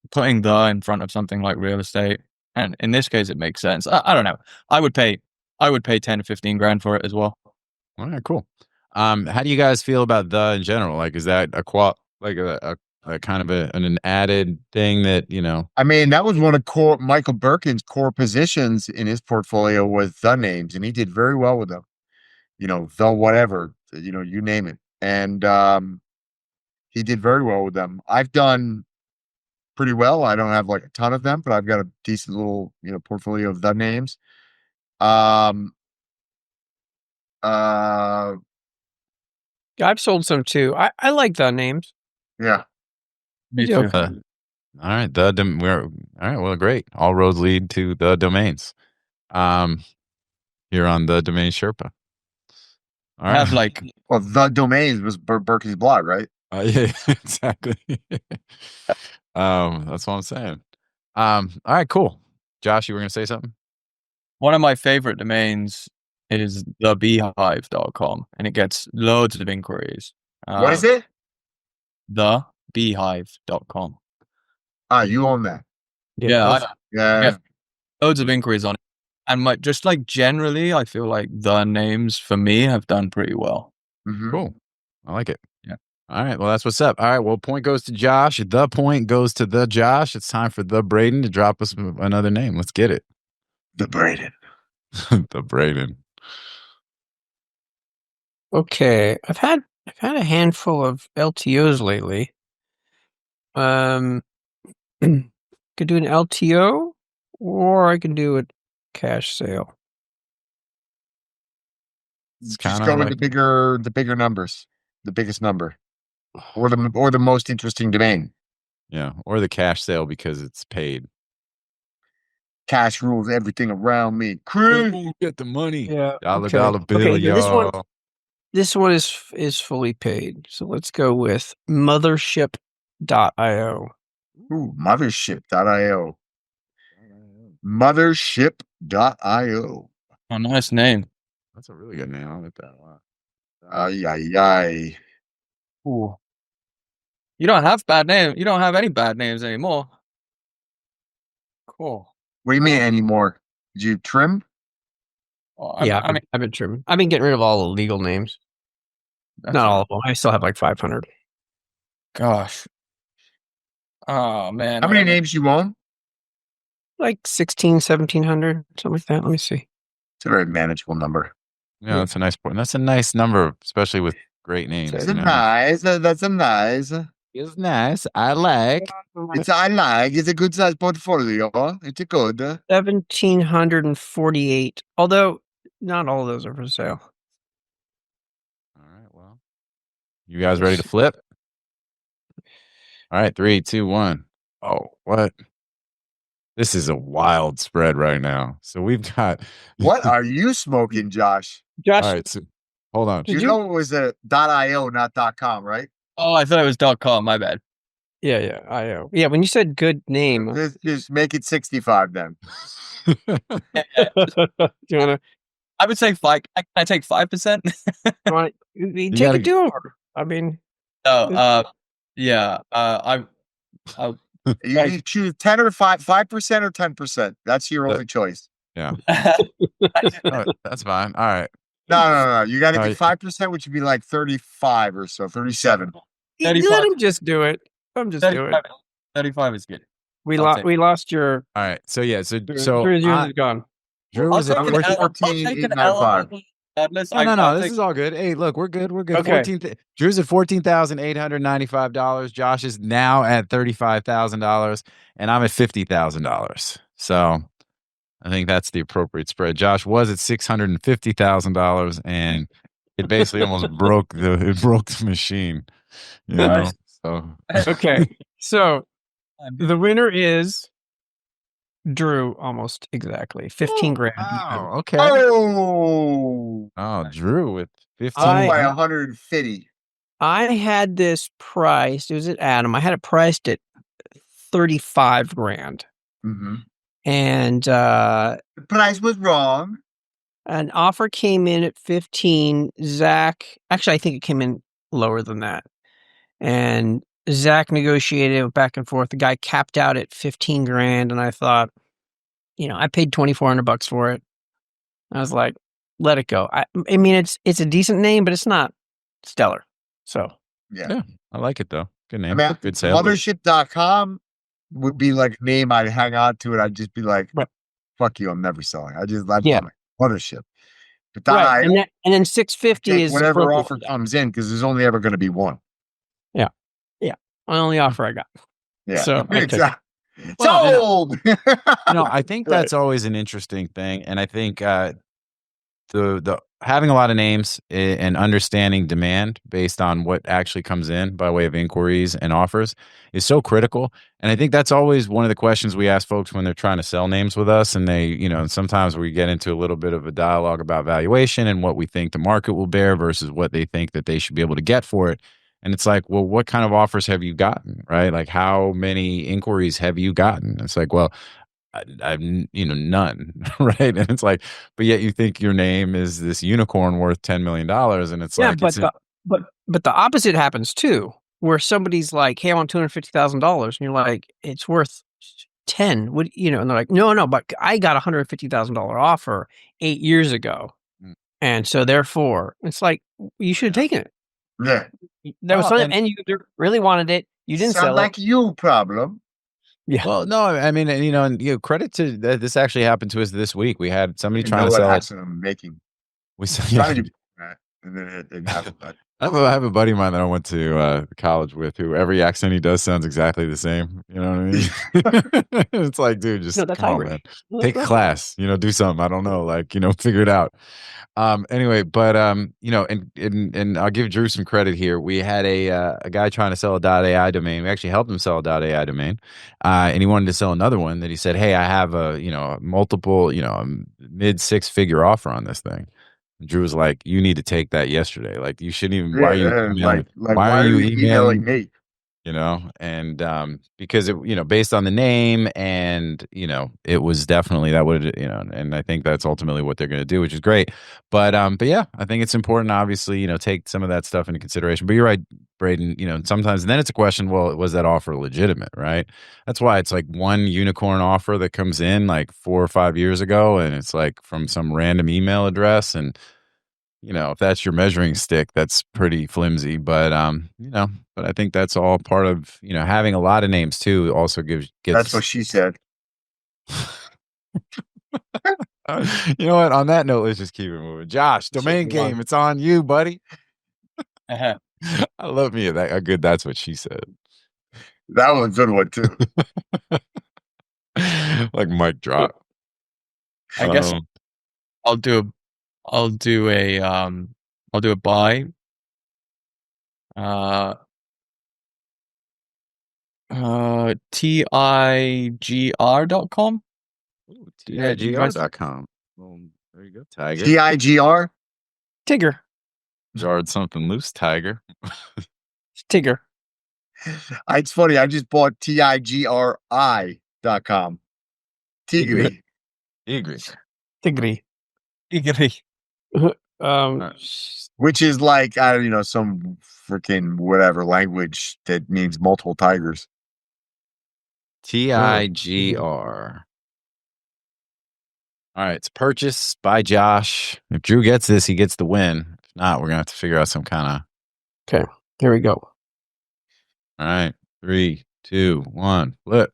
putting the in front of something like real estate, and in this case it makes sense. I don't know. I would pay 10 to 15 grand for it as well. All right, cool. How do you guys feel about the in general? Is that a kind of an added thing that, I mean, that was one of Michael Birkin's core positions in his portfolio was the names, and he did very well with them. The whatever, you name it. And he did very well with them. I've done pretty well. I don't have a ton of them, but I've got a decent little, portfolio of the names. I've sold some too. I like the names. Yeah. Me too. all right. All right. Well, great. All roads lead to the domains. Here on the Domain Sherpa. All right. Well, the domains was Berkey's blog, right? Yeah, exactly. That's what I'm saying. All right, cool. Josh, you were gonna say something? One of my favorite domains is thebeehive.com, and it gets loads of inquiries. What is it? Thebeehive.com. You own that. Yeah. Yeah. Loads of inquiries on it. And just generally, I feel like the names for me have done pretty well. Mm-hmm. Cool. I like it. Yeah. All right. Well, that's what's up. All right. Well, point goes to Josh. The point goes to the Josh. It's time for the Braden to drop us another name. Let's get it. The Braden. The Braden. Okay. I've had a handful of LTOs lately. Could do an LTO, or I can do a cash sale. It's Just kind go of with the bigger numbers. the biggest number, or the most interesting domain. Yeah, or the cash sale because it's paid. Cash rules everything around me. Chris. Get the money. Yeah. Dollar bill, y'all. This one is fully paid. So let's go with Mothership.io. Ooh, Mothership.io. Mothership.io. Oh, nice name. That's a really good name. I like that a lot. Ay, ay, ay. Ooh. You don't have bad names. You don't have any bad names anymore. Cool. What do you mean anymore? Did you trim? Well, I've been trimming. I've been getting rid of all the legal names. Not all of them. I still have like 500. Gosh. Oh man. How many names you own? Like 16, 1700, something like that. Let me see. It's a very manageable number. Yeah, that's a nice point. That's a nice number, especially with great names. That's you know? nice. That's a nice. It's nice. I like. It's a good size portfolio. It's a good. 1748. Although not all of those are for sale. All right. Well, you guys ready to flip? All right. 3, 2, 1. Oh, what? This is a wild spread right now. So we've got. What are you smoking, Josh? Josh, All right. So hold on. You know it was a .io, not .com, right? Oh, I thought it was .com. My bad. Yeah, IO. Yeah, when you said good name, Just make it 65 then. do you want I would say 5. Can I take 5%? to take a do-over? I mean, yeah. You can choose 10 or 5% or 10%. That's your only choice. Yeah. That's fine. All right. No. You got to do 5%, which would be like 35 or so, 37. 35. Let him just do it. Let him just do it. 35 is good. We lost your. All right. So yeah. So Yours is gone. Drew was at 14,895. No. This is all good. Hey, look, we're good. We're good. Okay. Drew's at $14,895. Josh is now at $35,000, and I'm at $50,000. So I think that's the appropriate spread. Josh was at $650,000, and it basically almost broke the machine. You know? So Okay. So the winner is Drew, almost exactly 15 grand. Wow. Okay. Oh, Drew with 15. by 150. I had this priced. It was at Adam. I had it priced at 35 grand. Mm-hmm. And The price was wrong. an offer came in at 15. Zach, actually, I think it came in lower than that. And Zach negotiated back and forth. The guy capped out at 15 grand. And I thought, I paid $2,400 for it. I was like, let it go. I mean, it's a decent name, but it's not stellar. So Yeah. I like it though. Good name. I mean, Good sale. Mothership.com would be like a name I'd hang on to, and I'd just be like, Right. fuck you, I'm never selling. I'd Yeah. like Mothership. But right. And then 650 is whatever offer comes in, because there's only ever going to be one. Yeah. The only offer I got. Yeah. So Exactly. Well, Sold. I think that's always an interesting thing, and I think the having a lot of names and understanding demand based on what actually comes in by way of inquiries and offers is so critical. And I think that's always one of the questions we ask folks when they're trying to sell names with us. And they, sometimes we get into a little bit of a dialogue about valuation and what we think the market will bear versus what they think that they should be able to get for it. And it's like, well, what kind of offers have you gotten, right? Like, how many inquiries have you gotten? It's like, well, I've none, right? And it's like, but yet you think your name is this unicorn worth $10 million, and it's like, but the opposite happens too, where somebody's like, "Hey, I want $250,000," and you're like, "It's worth 10." And they're like, "No, but I got $150,000 offer 8 years ago, and so therefore, it's like you should have taken it." Yeah. There was something, and you really wanted it. You didn't sell like you problem. Yeah. Well, no, I mean, and credit to this actually happened to us this week. We had somebody trying to sell it. I'm making. We saw, and then it didn't happen. But I have a buddy of mine that I went to college with who every accent he does sounds exactly the same. You know what I mean? It's like, dude, just No, that's come on, Irish. man. Well, that's Take a right. class, do something. I don't know, like, figure it out. Anyway, but and I'll give Drew some credit here. We had a guy trying to sell a .ai domain. We actually helped him sell a .ai domain, and he wanted to sell another one. That he said, "Hey, I have a multiple a mid 6-figure offer on this thing." And Drew was like, "You need to take that yesterday. Like, you shouldn't even. Why are you emailing? why are you emailing me? And because it based on the name, and it was definitely that would and I think that's ultimately what they're going to do, which is great. But yeah, I think it's important to obviously take some of that stuff into consideration. But you're right, Braden. Sometimes then it's a question, well, was that offer legitimate, right? That's why it's like one unicorn offer that comes in like 4 or 5 years ago, and it's like from some random email address, and if that's your measuring stick, that's pretty flimsy. But but I think that's all part of having a lot of names too. Also gets. That's what she said. You know what? On that note, let's just keep it moving. Josh, domain game, it's on you, buddy. Uh-huh. I love me that. Good. That's what she said. That was a good one too. Like mic drop. I guess I'll do a buy. TIGR.com. TIGR.com. Well, there you go, Tiger. TIGR. Tigger. Jarred something loose, Tiger. Tigger. It's funny. I just bought TIGRI.com. Tigri. Tigri. Which is like, I don't know, some freaking whatever language that means multiple tigers. TIGR. All right, it's purchased by Josh. If Drew gets this, he gets the win. If not, we're gonna have to figure out some kind of. Okay, here we go. All right, 3, 2, 1, flip.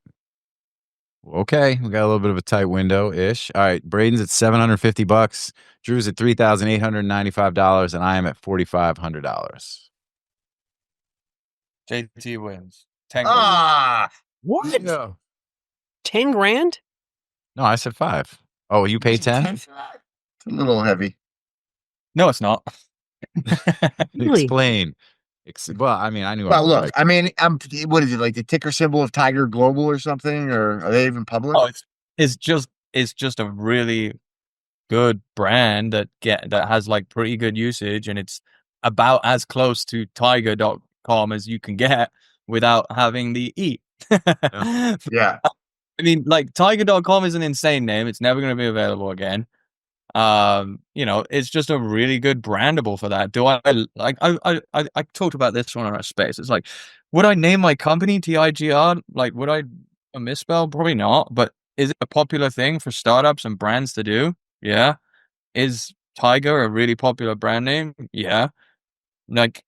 Okay, we got a little bit of a tight window ish. All right, Braden's at $750. Drew's at $3,895, and I am at $4,500. JT wins. 10 What? No. 10 grand? No, I said 5. Oh, you pay 10? It's a little heavy. No, it's not. Really? Explain. Well, I mean, I knew. Well, look, I mean, what is it, like the ticker symbol of Tiger Global or something? Or are they even public? Oh, it's just a really good brand that has like pretty good usage, and it's about as close to tiger.com as you can get without having the E. Yeah. I mean, like tiger.com is an insane name. It's never going to be available again. It's just a really good brandable for that. Do I like? I talked about this one on our space. It's like, would I name my company TIGR? Like, would I misspell? Probably not. But is it a popular thing for startups and brands to do? Yeah. Is Tiger a really popular brand name? Yeah. Like,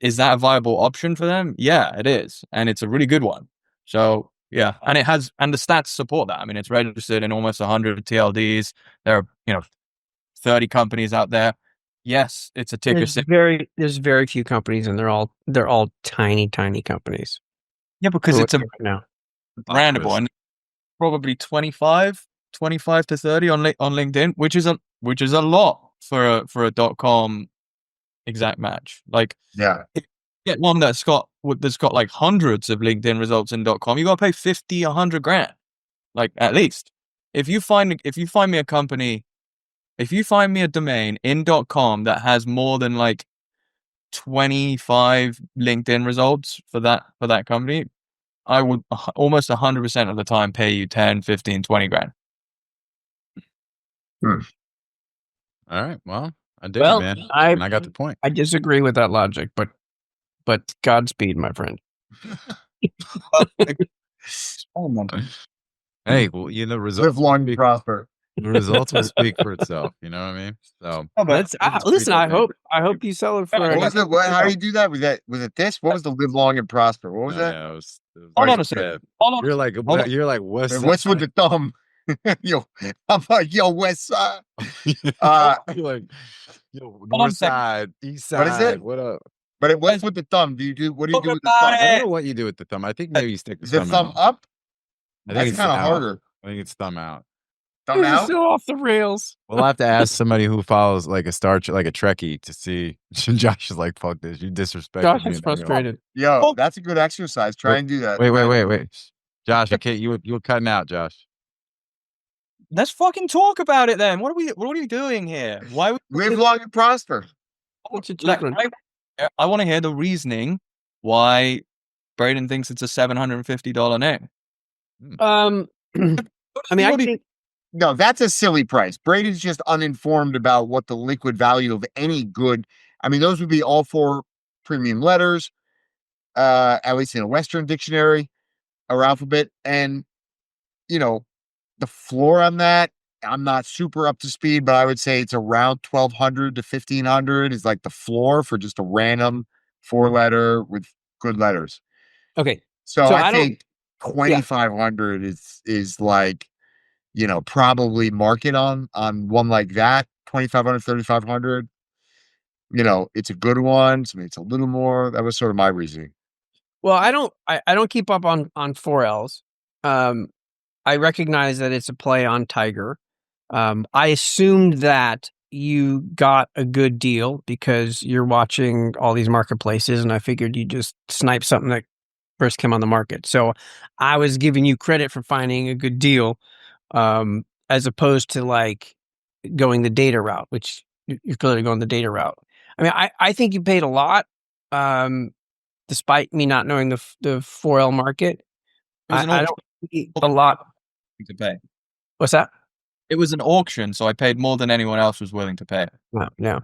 is that a viable option for them? Yeah, it is, and it's a really good one. So yeah, and the stats support that. I mean, it's registered in almost 100 TLDs. There are 30 companies out there. Yes, it's a ticker. There's very few companies, and they're all tiny companies. Yeah, because it's a now brandable, and probably 25 to 30 on LinkedIn, which is a lot for a .com exact match. Like, yeah, if you get one that's got like hundreds of LinkedIn results in .com, you got to pay 50, 100 grand, like at least. If you find me a company, if you find me a domain in .com that has more than like 25 LinkedIn results for that company, I would almost 100% of the time pay you 10, 15, 20 grand. All right. Well, I did it, man. And I got the point. I disagree with that logic, but Godspeed, my friend. Hey, well, the results live long and prosper. The results will speak for itself. You know what I mean? So listen. I hope you sell it for. What was it? How do you do that? Was it this? What was the live long and prosper? What was that? Yeah, it was Hold on a second. You're like, what's with the thumb? Yo, I'm like, yo, West Side. like, yo, on north a second. side, east What is side. it? What up? But what's with the thumb? What do you Talk do with the about thumb? I don't it. know what you do with the thumb. I think maybe you stick the Is it thumb thumb out. up? I think That's it's kind of out. harder. I think it's thumb out. Thumb This is out? so off the rails. We'll have to ask somebody who follows like a like a Trekkie to see. Josh is like, fuck this. You disrespected Josh me. is in that room." frustrated. Yo, Oh. that's a good exercise. Try and do that. Wait. Josh, I can't. You were cutting out, Josh. Let's fucking talk about it then. What are we doing here? Why would Live long and prosper. What's your like, children? I want to hear the reasoning why Braden thinks it's a $750 name. I mean, I think No, that's a silly price. Braden's just uninformed about what the liquid value of any good. I mean, those would be all 4 premium letters, at least in a Western dictionary or alphabet. And, the floor on that, I'm not super up to speed, but I would say it's around 1,200 to 1,500 is like the floor for just a random 4-letter with good letters. okay. So So I I don't- think 2,500 is like, probably market on one like that. 2,500, 3,500. It's a good one. So maybe it's a little more. That was sort of my reasoning. Well, I don't keep up on 4Ls. I recognize that it's a play on TIGR. I assumed that you got a good deal because you're watching all these marketplaces, and I figured you just snipe something that first came on the market. So I was giving you credit for finding a good deal, as opposed to like going the data route, which you're clearly going the data route. I mean, I think you paid a lot, despite me not knowing the 4L market. It was an I auction don't see a lot. to pay. What's that? It was an auction, so I paid more than anyone else was willing to pay. No.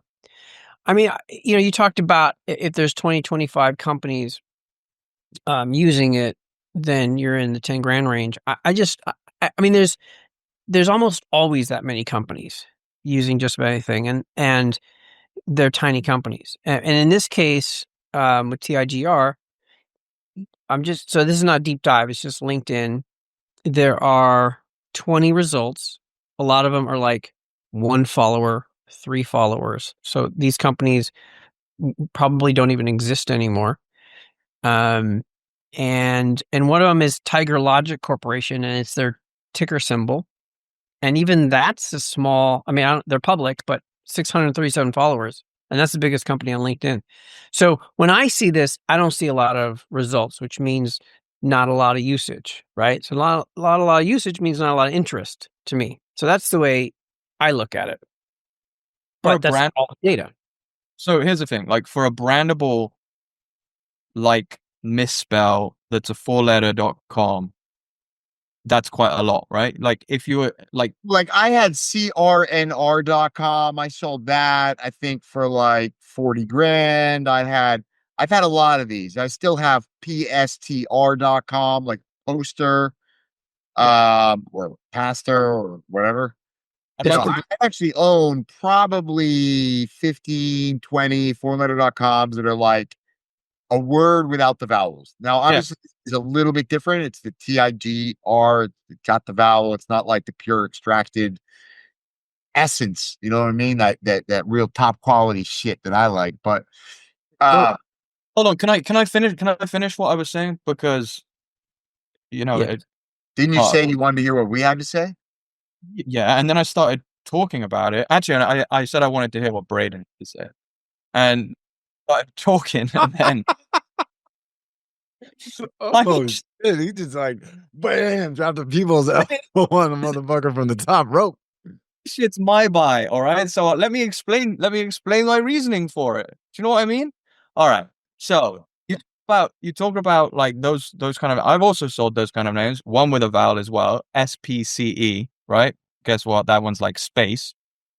I mean, you talked about if there's 20, 25 companies using it, then you're in the 10 grand range. I mean, there's almost always that many companies using just about anything, and they're tiny companies. And in this case, with TIGR, so this is not a deep dive. It's just LinkedIn. There are 20 results. A lot of them are like 1 follower, 3 followers. So these companies probably don't even exist anymore. And one of them is Tiger Logic Corporation, and it's their ticker symbol. And even that's a small. I mean, they're public, but 637 followers, and that's the biggest company on LinkedIn. So when I see this, I don't see a lot of results, which means not a lot of usage, right? So a lot of usage means not a lot of interest to me. So that's the way I look at it. But that's all the data. So here's the thing, like for a brandable, like misspell that's a 4-letter.com, that's quite a lot, right? Like if you were like I had crnr.com. I sold that, I think, for like 40 grand. I've had a lot of these. I still have pstr.com, like poster, or pastor or whatever. I actually own probably 15, 20 4-letter.coms that are like a word without the vowels. Now, obviously, it's a little bit different. It's the TIGR. It's got the vowel. It's not like the pure extracted essence. You know what I mean? That real top quality shit that I like. But hold on, can I finish what I was saying? Because didn't you say you wanted to hear what we had to say? Yeah, and then I started talking about it. Actually, I said I wanted to hear what Braden had to say, and started talking, and then Shit, he just like bam, dropped the people's elbow on the motherfucker from the top rope. shit's my buy. All right, so let me explain my reasoning for it. Do you know what I mean? All right, so you talk about like those kind of. I've also sold those kind of names. One with a vowel as well, SPCE. Right? Guess what? That one's like space.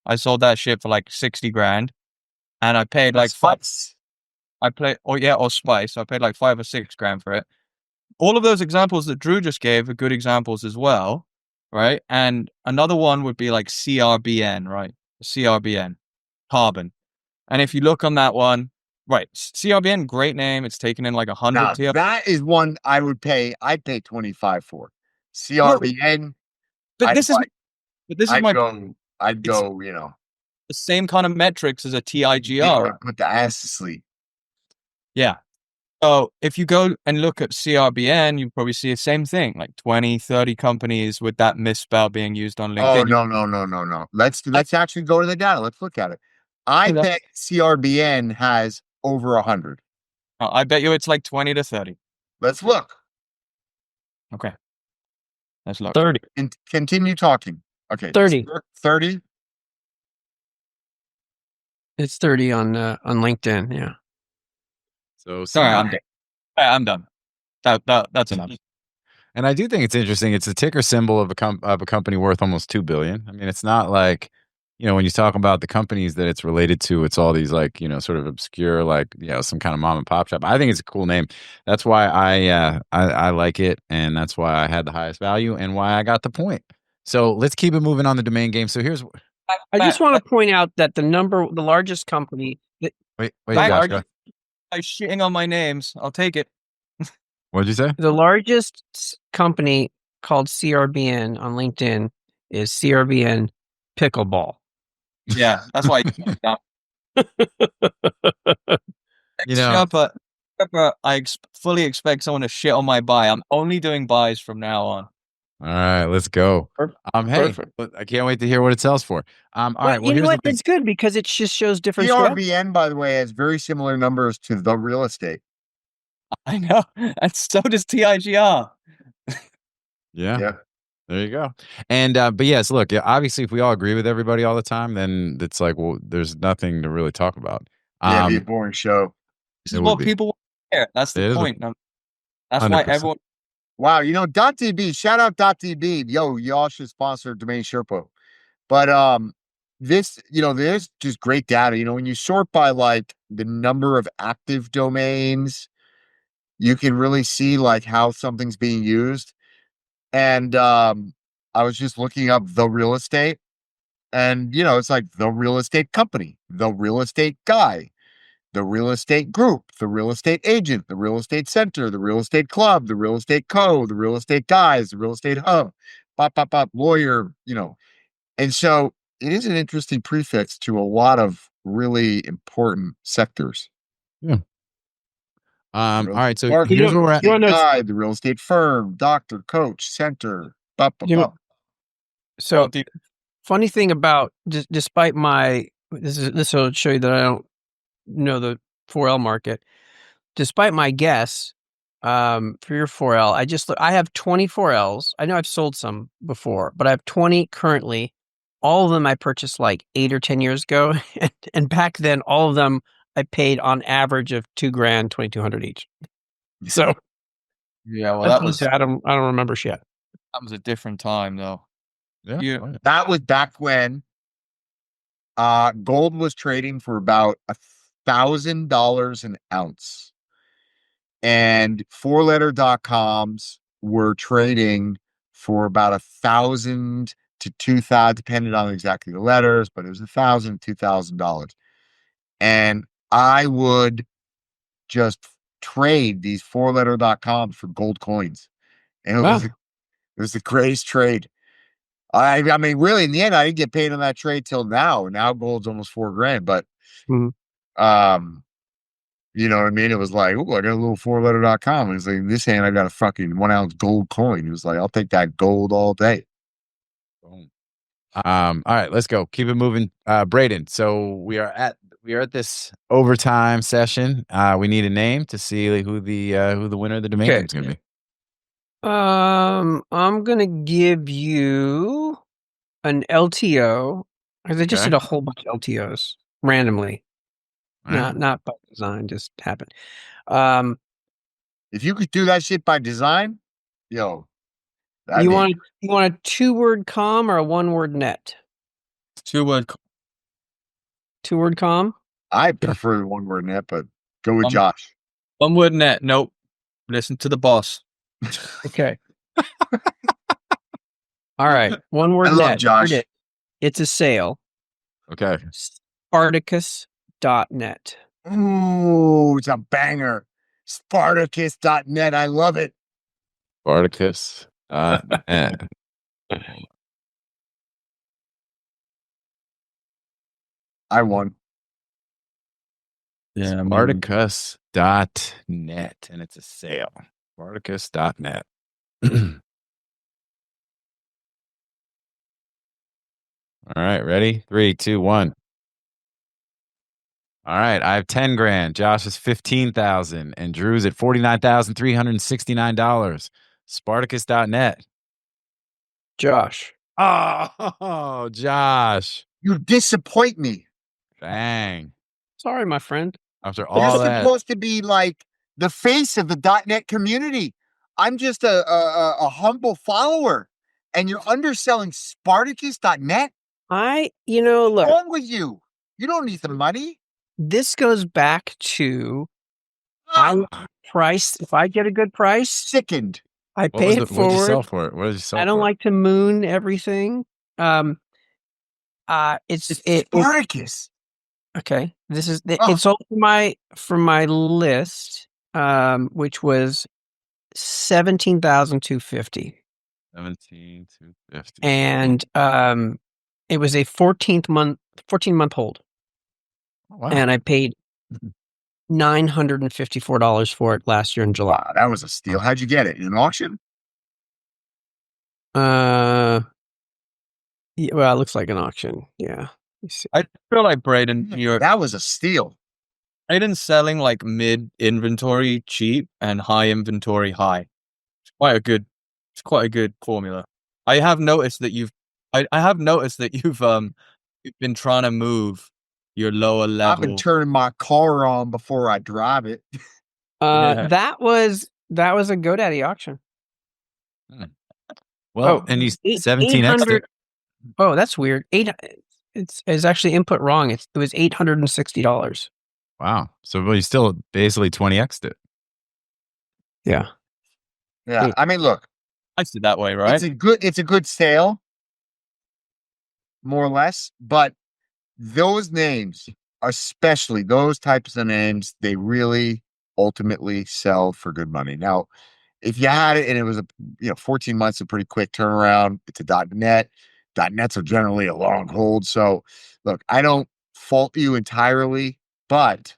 I sold that shit for like 60 grand, and I paid like Spice. or spice. So I paid like 5 or 6 grand for it. All of those examples that Drew just gave are good examples as well, right? And another one would be like CRBN, right? CRBN, carbon. And if you look on that one, right, CRBN, great name. It's taken in like 100 Now, TR. that is one I would pay. I'd pay 25 for. CRBN. But I'd this is like- my I'd It's- go, you know, the same kind of metrics as a yeah, TIGR. put the ass to sleep. Yeah. So if you go and look at CRBN, you probably see the same thing, like 20, 30 companies with that misspell being used on Oh, LinkedIn. no. Let's actually go to the data. Let's look at it. I Okay. bet CRBN has over 100. I bet you it's like 20 to 30. Let's look Okay. Let's look. 30. and continue talking. Okay. 30. 30. It's 30 on LinkedIn. Yeah. So Sorry, I'm done. I'm done. That's enough. And I do think it's interesting. It's a ticker symbol of a company worth almost $2 billion. I mean, it's not like, you know, when you talk about the companies that it's related to, it's all these like, you know, sort of obscure, like, you know, some kind of mom and pop shop. I think it's a cool name. That's why I like it, and that's why I had the highest value, and why I got the point. So let's keep it moving on the domain game. So here's I just want to point out that the largest company. wait, Back- Josh, go. I'm shitting on my names. I'll take it. What'd you say? The largest company called CRBN on LinkedIn is CRBN Pickleball. Yeah, that's why. You know, Sherpa, I fully expect someone to shit on my buy. I'm only doing buys from now on. all right, let's go. Hey, Perfect. I can't wait to hear what it sells for. All right, well, you know here's what? the thing. It's good because it just shows different strategies. CRBN, by the way, has very similar numbers to the real estate. I know. And so does TIGR. Yeah. There you go. And but yes, look, obviously if we all agree with everybody all the time, then it's like, well, there's nothing to really talk about. Yeah, it'd be a boring show. This It is would what be. people want to hear. That's It the is. point. That's why 100%. everyone. Wow, you know, .db, shout out .db. Yo, y'all should sponsor DomainSherpa. But this, you know, there's just great data. You know, when you sort by like the number of active domains, you can really see like how something's being used. And I was just looking up the real estate, and you know, it's like the real estate company, the real estate guy, the real estate group, the real estate agent, the real estate center, the real estate club, the real estate co, the real estate guys, the real estate hub, lawyer, you know. And so it is an interesting prefix to a lot of really important sectors. All right, so Market, here's where we're at. You wanna know- guide, the real estate firm, doctor, coach, center. So funny thing about despite my this will show you that I don't know the 4L market. Despite my guess, for your 4L, I have 20 4Ls. I know I've sold some before, but I have 20 currently. All of them I purchased like 8 or 10 years ago, and back then, all of them I paid on average of $2,000, $2,200 each. So Yeah, well, that was I don't remember shit. that was a different time, though. Yeah. You- That was back when gold was trading for about $1,000 an ounce. And 4letter.coms were trading for about 1,000 to 2,000, depending on exactly the letters, but it was $1,000 to $2,000. And I would just trade these 4letter.coms for gold coins. And it was the greatest trade. I mean, really, in the end, I didn't get paid on that trade till now. Now gold's almost $4,000, but you know what I mean? It was like, oh, I got a little 4letter.com. And it's like, in this hand, I got a fucking 1 ounce gold coin. It was like, I'll take that gold all day. Boom. All right, let's go. Keep it moving. Braden. So we are at this overtime session. We need a name to see who the winner of the domain Okay. name is gonna be. I'm gonna give you an LTO because I just Okay. did a whole bunch of LTOs randomly, All right. not by design, just happened. If you could do that shit by design, yo, You want a 2-word com or a 1-word net? 2-word. 2-word com. I prefer the 1-word net, but go with Um, Josh. 1-word net. Nope. Listen to the boss. Okay. All right. 1-word I love net. Josh. Heard it. It's a sale. Okay. Spartacus.net. Ooh, it's a banger. Spartacus.net. I love it. Spartacus. I won. Yeah, Spartacus.net, and it's a sale. Spartacus.net. All right, ready? 3, 2, 1. All right, I have 10 grand. Josh is 15,000, and Drew's at $49,369. Spartacus.net. Josh. Oh, Josh. You disappoint me. Dang. Sorry, my friend. After You're all that. supposed to be like the face of the .NET community. I'm just a humble follower, and you're underselling Spartacus.net. Look, What's wrong with you? You don't need the money. this goes back to I price. If I get a good price, Sickened. I pay it What'd you forward. sell for it? What did you sell I don't for? like to moon everything. It's Spartacus. okay. This is Oh. it's all for my list, which was 17,250, 17,250. and it was a 14 month hold, Oh, wow. and I paid $954 for it last year in July. Wow, that was a steal. How'd you get it? In an auction? Yeah, well, it looks like an auction. Yeah. I feel like Braden, That was a steal. Braden's selling like mid inventory cheap and high inventory high. It's quite a good formula. I have noticed that you've been trying to move your lower level. I've been turning my car on before I drive it. Yeah. That was a GoDaddy auction. Well, and you 17x it. Oh, that's weird. It's actually input wrong. It was $860. Wow. So well, you still basically 20x'd it. Yeah. Yeah, I mean, look, I see it that way, right? it's a good sale, more or less. But those names, especially those types of names, they really ultimately sell for good money. Now, if you had it and it was 14 months, a pretty quick turnaround, it's a .NET. .NETs are generally a long hold. So, look, I don't fault you entirely, but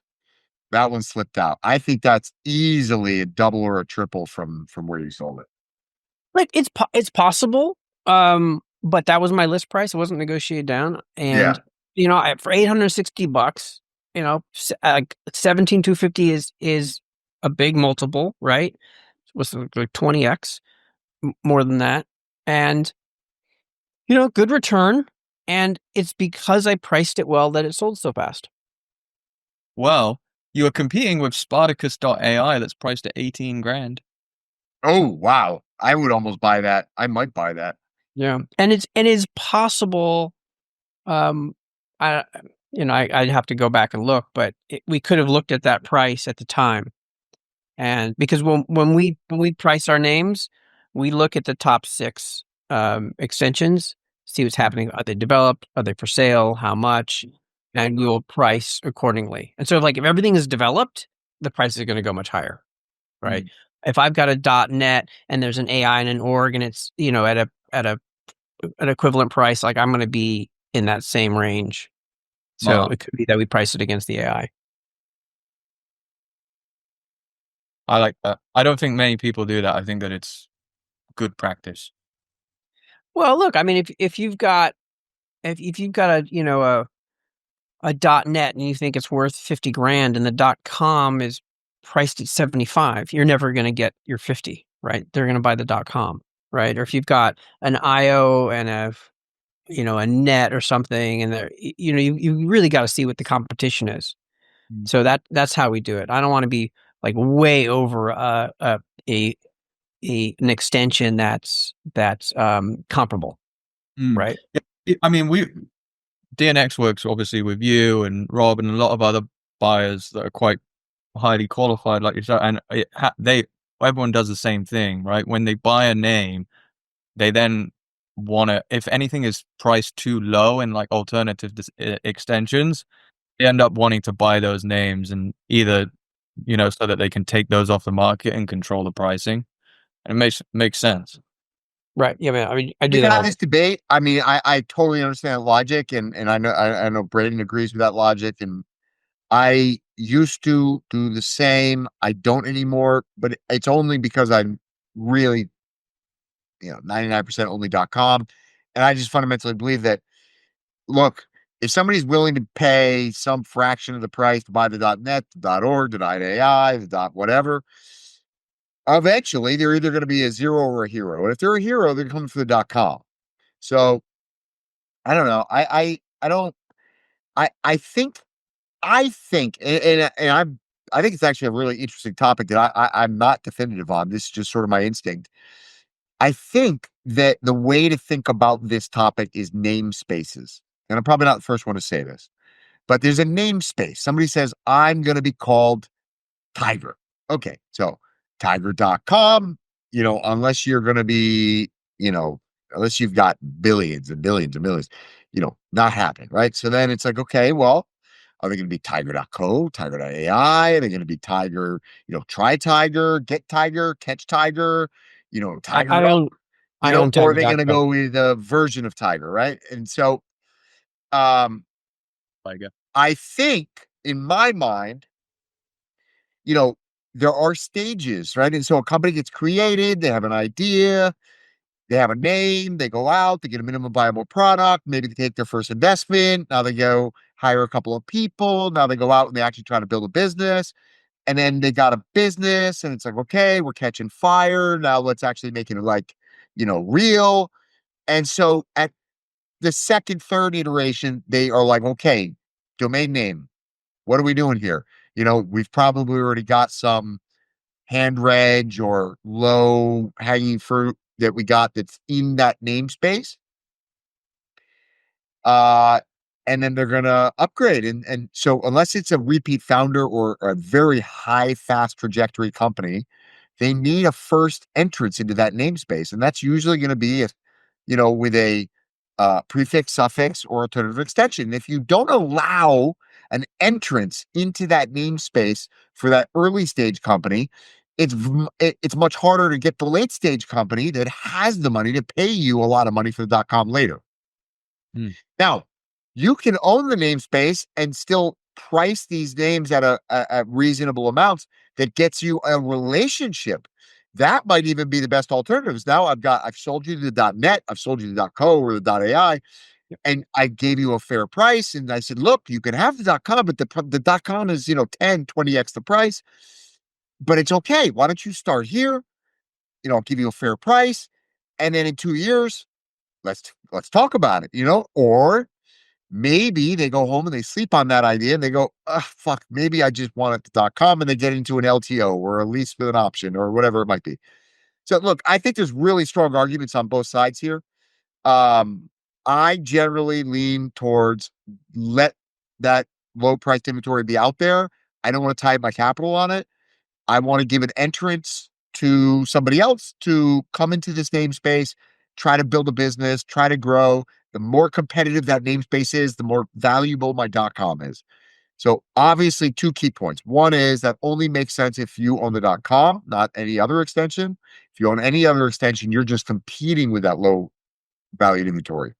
that one slipped out. I think that's easily a double or a triple from where you sold it. Like it's possible. But that was my list price. It wasn't negotiated down. And for $860, 17,250 is a big multiple, right? It was like 20x more than that. And good return. And it's because I priced it well that it sold so fast. Well, you are competing with Spartacus.ai that's priced at 18 grand. Oh, wow. I would almost buy that. I might buy that. Yeah. And it is possible. I'd have to go back and look, but we could have looked at that price at the time. And because when we price our names, we look at the top 6 extensions, see what's happening. Are they developed? Are they for sale? How much? And we will price accordingly. And so, like, if everything is developed, the price is going to go much higher, right? If I've got a .NET and there's an AI and an org, and it's at an equivalent price, like I'm going to be in that same range. So it could be that we price it against the AI. I like that. I don't think many people do that. I think that it's good practice. Well, look, I mean, if you've got a .NET and you think it's worth 50 grand and the .com is priced at 75, you're never going to get your 50, right? They're going to buy the .com, right? Or if you've got an IO and a net or something, and you really got to see what the competition is. So that's how we do it. I don't want to be like way over an extension that's comparable, right? I mean, DNX works obviously with you and Rob and a lot of other buyers that are quite highly qualified, like yourself, and everyone does the same thing, right? When they buy a name, they then want to, if anything is priced too low in like alternative extensions, they end up wanting to buy those names and either so that they can take those off the market and control the pricing. And it makes sense. Right. Yeah, man. I mean, I do We that can all have this debate. I mean, I totally understand that logic, and I know Braden agrees with that logic, and I used to do the same. I don't anymore, but it's only because I'm really, 99% only.com. And I just fundamentally believe that, look, if somebody's willing to pay some fraction of the price to buy the .net, the .org, the .ai, the .whatever, eventually they're either going to be a zero or a hero. And if they're a hero, they're coming for the .com. So I don't know. I don't, I think, I think it's actually a really interesting topic that I'm not definitive on. This is just sort of my instinct. I think that the way to think about this topic is namespaces. And I'm probably not the first one to say this, but there's a namespace. Somebody says, I'm going to be called TIGR. Okay. So TIGR.com, unless you're going to be, unless you've got billions and billions and millions, not happening. Right. So then it's like, okay, well, are they going to be Tiger.co, Tiger.ai? Are they going to be Tiger, try Tiger, get Tiger, catch Tiger, Tiger, I own or are they Tiger.co. going to go with a version of Tiger, right? And so, I think in my mind, there are stages, right? And so a company gets created, they have an idea, they have a name, they go out, they get a minimum viable product, maybe they take their first investment, now they go hire a couple of people, now they go out and they actually try to build a business, and then they got a business, and it's like, okay, we're catching fire, now let's actually make it like, real. And so at the second, third iteration, they are like, okay, domain name, what are we doing here? We've probably already got some hand reg or low hanging fruit that we got that's in that namespace. And then they're gonna upgrade. And so unless it's a repeat founder or a very high, fast trajectory company, they need a first entrance into that namespace. And that's usually going to be with a prefix, suffix, or alternative extension. If you don't allow an entrance into that namespace for that early stage company, it's much harder to get the late stage company that has the money to pay you a lot of money for the .com later. Now, you can own the namespace and still price these names at a reasonable amounts that gets you a relationship. That might even be the best alternatives. Now I've sold you the .net, I've sold you the .co or the .ai, and I gave you a fair price. And I said, look, you can have the .com, but the .com is, 10, 20x the price, but it's okay. Why don't you start here? I'll give you a fair price. And then in 2 years, let's talk about it, or maybe they go home and they sleep on that idea and they go, fuck, maybe I just want it to .com, and they get into an LTO or a lease with an option or whatever it might be. So look, I think there's really strong arguments on both sides here. I generally lean towards let that low priced inventory be out there. I don't want to tie my capital on it. I want to give an entrance to somebody else to come into this namespace, try to build a business, try to grow. The more competitive that namespace is, the more valuable my .com is. So obviously 2 key points. One is that only makes sense if you own the .com, not any other extension. If you own any other extension, you're just competing with that low valued inventory.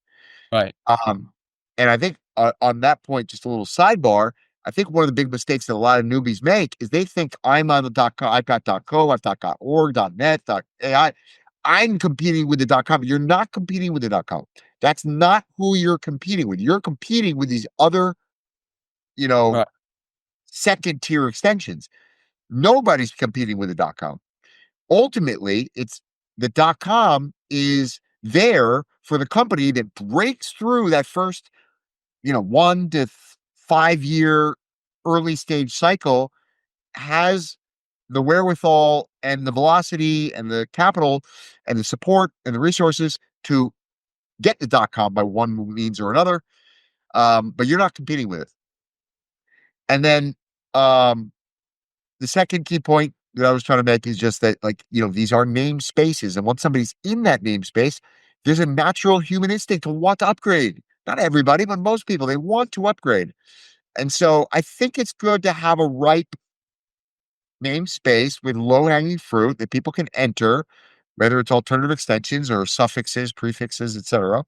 Right. And I think on that point, just a little sidebar, I think one of the big mistakes that a lot of newbies make is they think I'm on the .com, I've got .co, I've got .org, .net, .ai. I'm competing with the .com. You're not competing with the .com. That's not who you're competing with. You're competing with these other, Right. second tier extensions. Nobody's competing with the .com. Ultimately, it's the .com is there for the company that breaks through that first, 1 to 5 year early stage cycle, has the wherewithal and the velocity and the capital and the support and the resources to get the .com by one means or another. But you're not competing with it. And then the second key point that I was trying to make is just that, these are name spaces. And once somebody's in that namespace, there's a natural human instinct to want to upgrade. Not everybody, but most people, they want to upgrade. And so I think it's good to have a ripe namespace with low hanging fruit that people can enter whether it's alternative extensions or suffixes, prefixes, etc.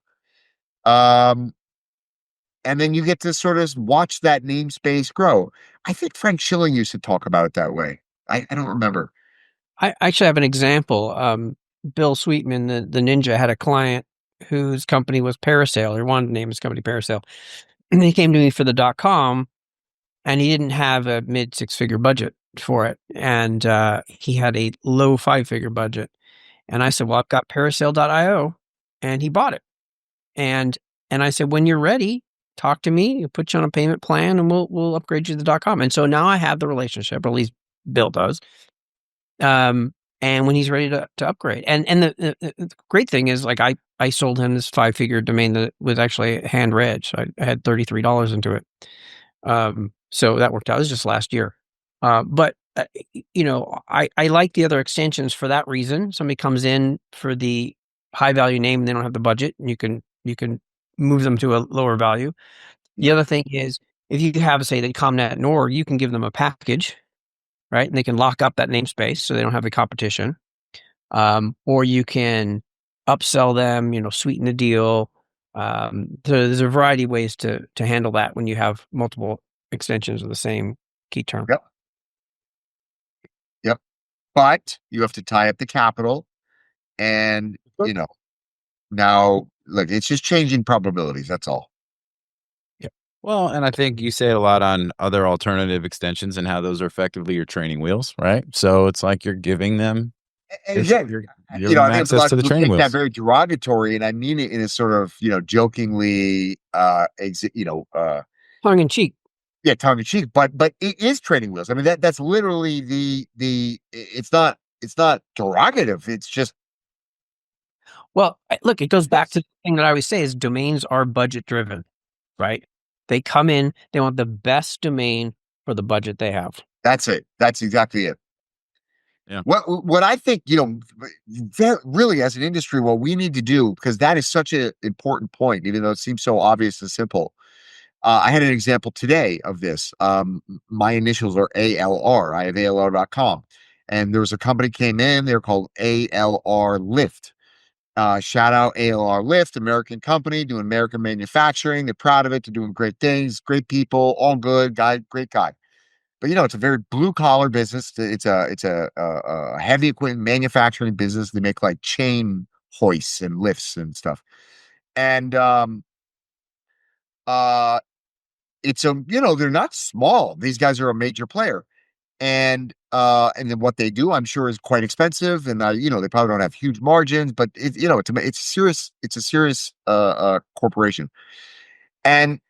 And then you get to sort of watch that namespace grow. I think Frank Schilling used to talk about it that way. I don't remember. I actually have an example. Bill Sweetman, the ninja, had a client whose company was Parasail, or wanted to name his company Parasail. And he came to me for the .com, and he didn't have a mid 6-figure budget for it. And he had a low 5-figure budget. And I said, well, I've got parasail.io. And he bought it. And I said, when you're ready, talk to me, put you on a payment plan, and we'll upgrade you to the .com. And so now I have the relationship, or at least Bill does. And when he's ready to upgrade, and the great thing is, like, I sold him this 5-figure domain that was actually hand reg. So I had $33 into it. So that worked out. It was just last year. But I like the other extensions for that reason. Somebody comes in for the high value name and they don't have the budget, and you can move them to a lower value. The other thing is, if you have, say, the ComNet Nord, you can give them a package, right? And they can lock up that namespace so they don't have the competition. Or you can upsell them, sweeten the deal. So there's a variety of ways to handle that when you have multiple extensions of the same key term. Yep. But you have to tie up the capital, and now look, it's just changing probabilities. That's all. Well, and I think you say it a lot on other alternative extensions and how those are effectively your training wheels, right? So it's like you're giving them You're I think access to the training wheels. That very derogatory, and I mean it in a sort of jokingly, tongue in cheek. Yeah, tongue in cheek, but it is training wheels. I mean, that's literally the. It's not derogative. It's just. Well, look, it goes back to the thing that I always say is domains are budget driven, right? They come in, they want the best domain for the budget they have. That's it. That's exactly it. Yeah. What I think, really as an industry, what we need to do, because that is such an important point, even though it seems so obvious and simple. I had an example today of this. My initials are ALR. I have ALR.com. And there was a company came in, they're called ALR Lift. Shout out ALR Lift, American company doing American manufacturing. They're proud of it. They're doing great things, great people, all good guy, great guy. But it's a very blue collar business. It's a heavy equipment manufacturing business. They make like chain hoists and lifts and stuff. And it's they're not small. These guys are a major player. And then what they do, I'm sure, is quite expensive, and they probably don't have huge margins, but it's a serious corporation. And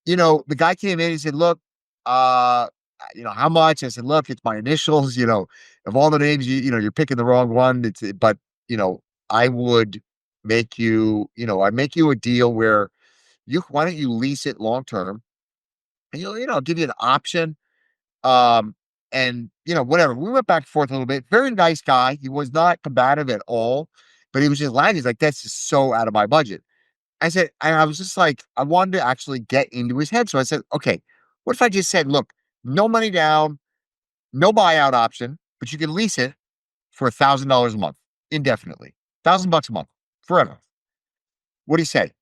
the guy came in, he said, "Look, how much?" I said, "Look, it's my initials. Of all the names, you're picking the wrong one. But I would make you, I make you a deal where why don't you lease it long term, and I'll give you an option." And whatever. We went back and forth a little bit. Very nice guy. He was not combative at all, but he was just lying. He's like, "That's just so out of my budget." I said, I was just like, I wanted to actually get into his head. So I said, "Okay, what if I just said, look, no money down, no buyout option, but you can lease it for $1,000 a month indefinitely, $1,000 a month forever. What do you say?"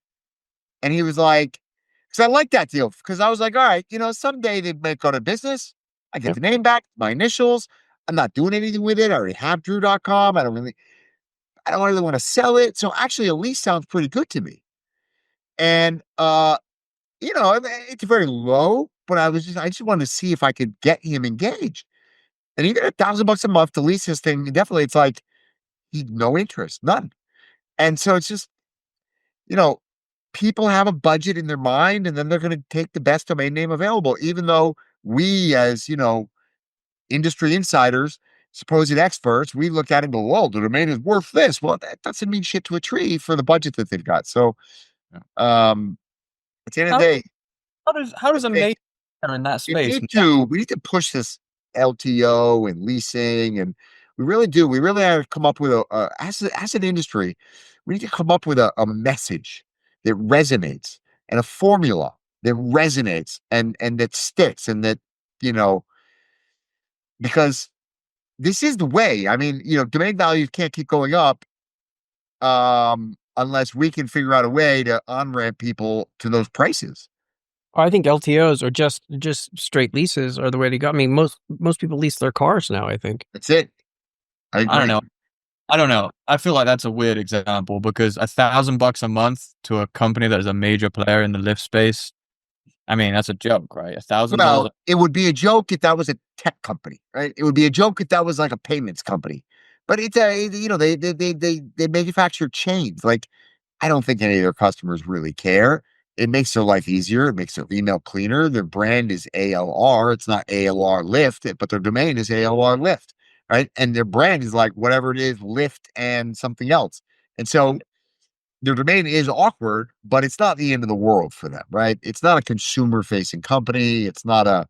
And he was like, because I like that deal, because I was like, all right, someday they may go to business. I get the name back, my initials. I'm not doing anything with it. I already have Drew.com. I don't really want to sell it. So actually a lease sounds pretty good to me. And, it's very low, but I just wanted to see if I could get him engaged. And you get $1,000 a month to lease this thing. Definitely, it's like, no interest, none. And so it's just, people have a budget in their mind, and then they're going to take the best domain name available, even though we, as industry insiders, supposed experts, we look at it and go, "Well, the domain is worth this." Well, that doesn't mean shit to a tree for the budget that they've got. So, at the end of the day, how does a major in that space? We need to push this LTO and leasing, and we really do. We really have to come up with as an industry, we need to come up with a message that resonates, and a formula that resonates and that sticks, and that, because this is the way. I mean, domain values can't keep going up unless we can figure out a way to on-ramp people to those prices. I think LTOs or just straight leases are the way to go. I mean, most people lease their cars now, I think. That's it. I agree. I don't know. I feel like that's a weird example because $1,000 a month to a company that is a major player in the lift space. I mean, that's a joke, right? $1,000. Well, it would be a joke if that was a tech company, right? It would be a joke if that was like a payments company. But it's they manufacture chains. Like, I don't think any of their customers really care. It makes their life easier. It makes their email cleaner. Their brand is ALR. It's not ALR Lift, but their domain is ALR Lift, right? And their brand is like whatever it is, Lift and something else. And so their domain is awkward, but it's not the end of the world for them, right? It's not a consumer facing company. It's not a,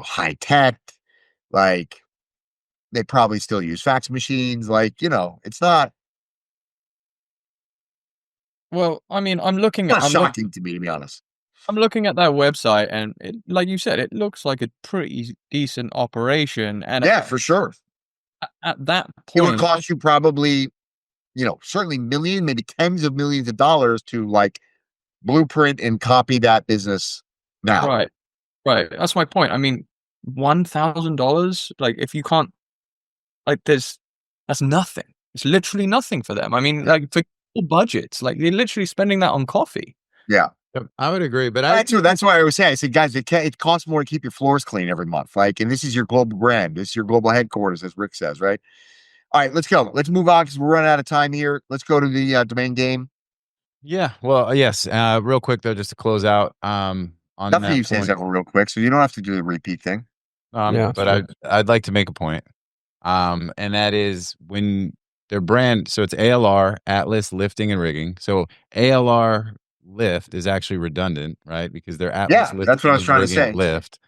high tech. Like, they probably still use fax machines. Like, it's not. Well, I mean, I'm looking Not at shocking to me, to be honest. I'm looking at their website, and like you said, it looks like a pretty decent operation. And yeah, for sure. At that point, it would cost you probably, certainly millions, maybe tens of millions of dollars to like blueprint and copy that business now. Right. That's my point. I mean, $1,000, like if you can't, like that's nothing. It's literally nothing for them. I mean, like for budgets, like they're literally spending that on coffee. Yeah. I would agree, but that's why I always say, guys, it costs more to keep your floors clean every month. Like, and this is your global brand. This is your global headquarters, as Rick says, right? All right, let's go. Let's move on because we're running out of time here. Let's go to the domain game. Yeah. Well, yes. Real quick though, just to close out. On nothing that you say that real quick, so you don't have to do the repeat thing. But sure. I'd like to make a point. And that is when their brand, so it's ALR, Atlas Lifting and Rigging. So ALR Lift is actually redundant, right? Because they're Atlas Lift. That's what I was trying to say. Lift.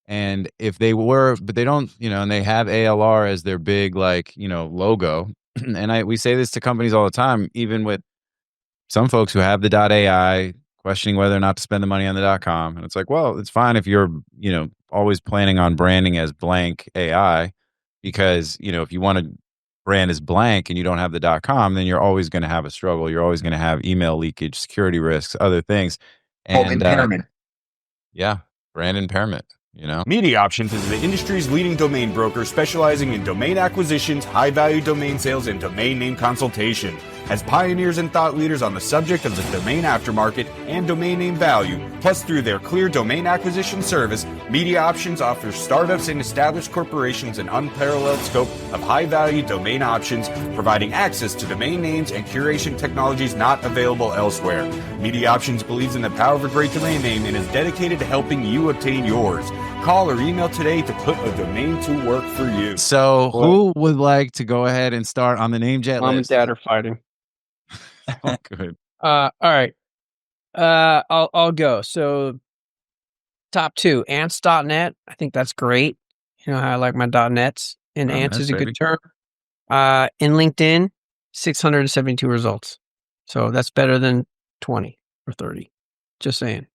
And if they were, but they don't, and they have ALR as their big, like, logo. And we say this to companies all the time, even with some folks who have the .ai questioning whether or not to spend the money on the .com. And it's like, well, it's fine if you're, always planning on branding as blank AI, because, if you want to brand as blank and you don't have the .com, then you're always going to have a struggle. You're always going to have email leakage, security risks, other things. And impairment. Brand impairment. MediaOptions is the industry's leading domain broker specializing in domain acquisitions, high-value domain sales, and domain name consultation. As pioneers and thought leaders on the subject of the domain aftermarket and domain name value, plus through their clear domain acquisition service, MediaOptions offers startups and established corporations an unparalleled scope of high-value domain options, providing access to domain names and curation technologies not available elsewhere. MediaOptions believes in the power of a great domain name and is dedicated to helping you obtain yours. Call or email today to put a domain to work for you. So who would like to go ahead and start on the NameJet Mom list? and Dad are fighting. Oh, good. All right. I'll go. So top 2, ants.net. I think that's great. You know how I like my .nets, and ants is a good term. In LinkedIn, 672 results. So that's better than 20 or 30. Just saying.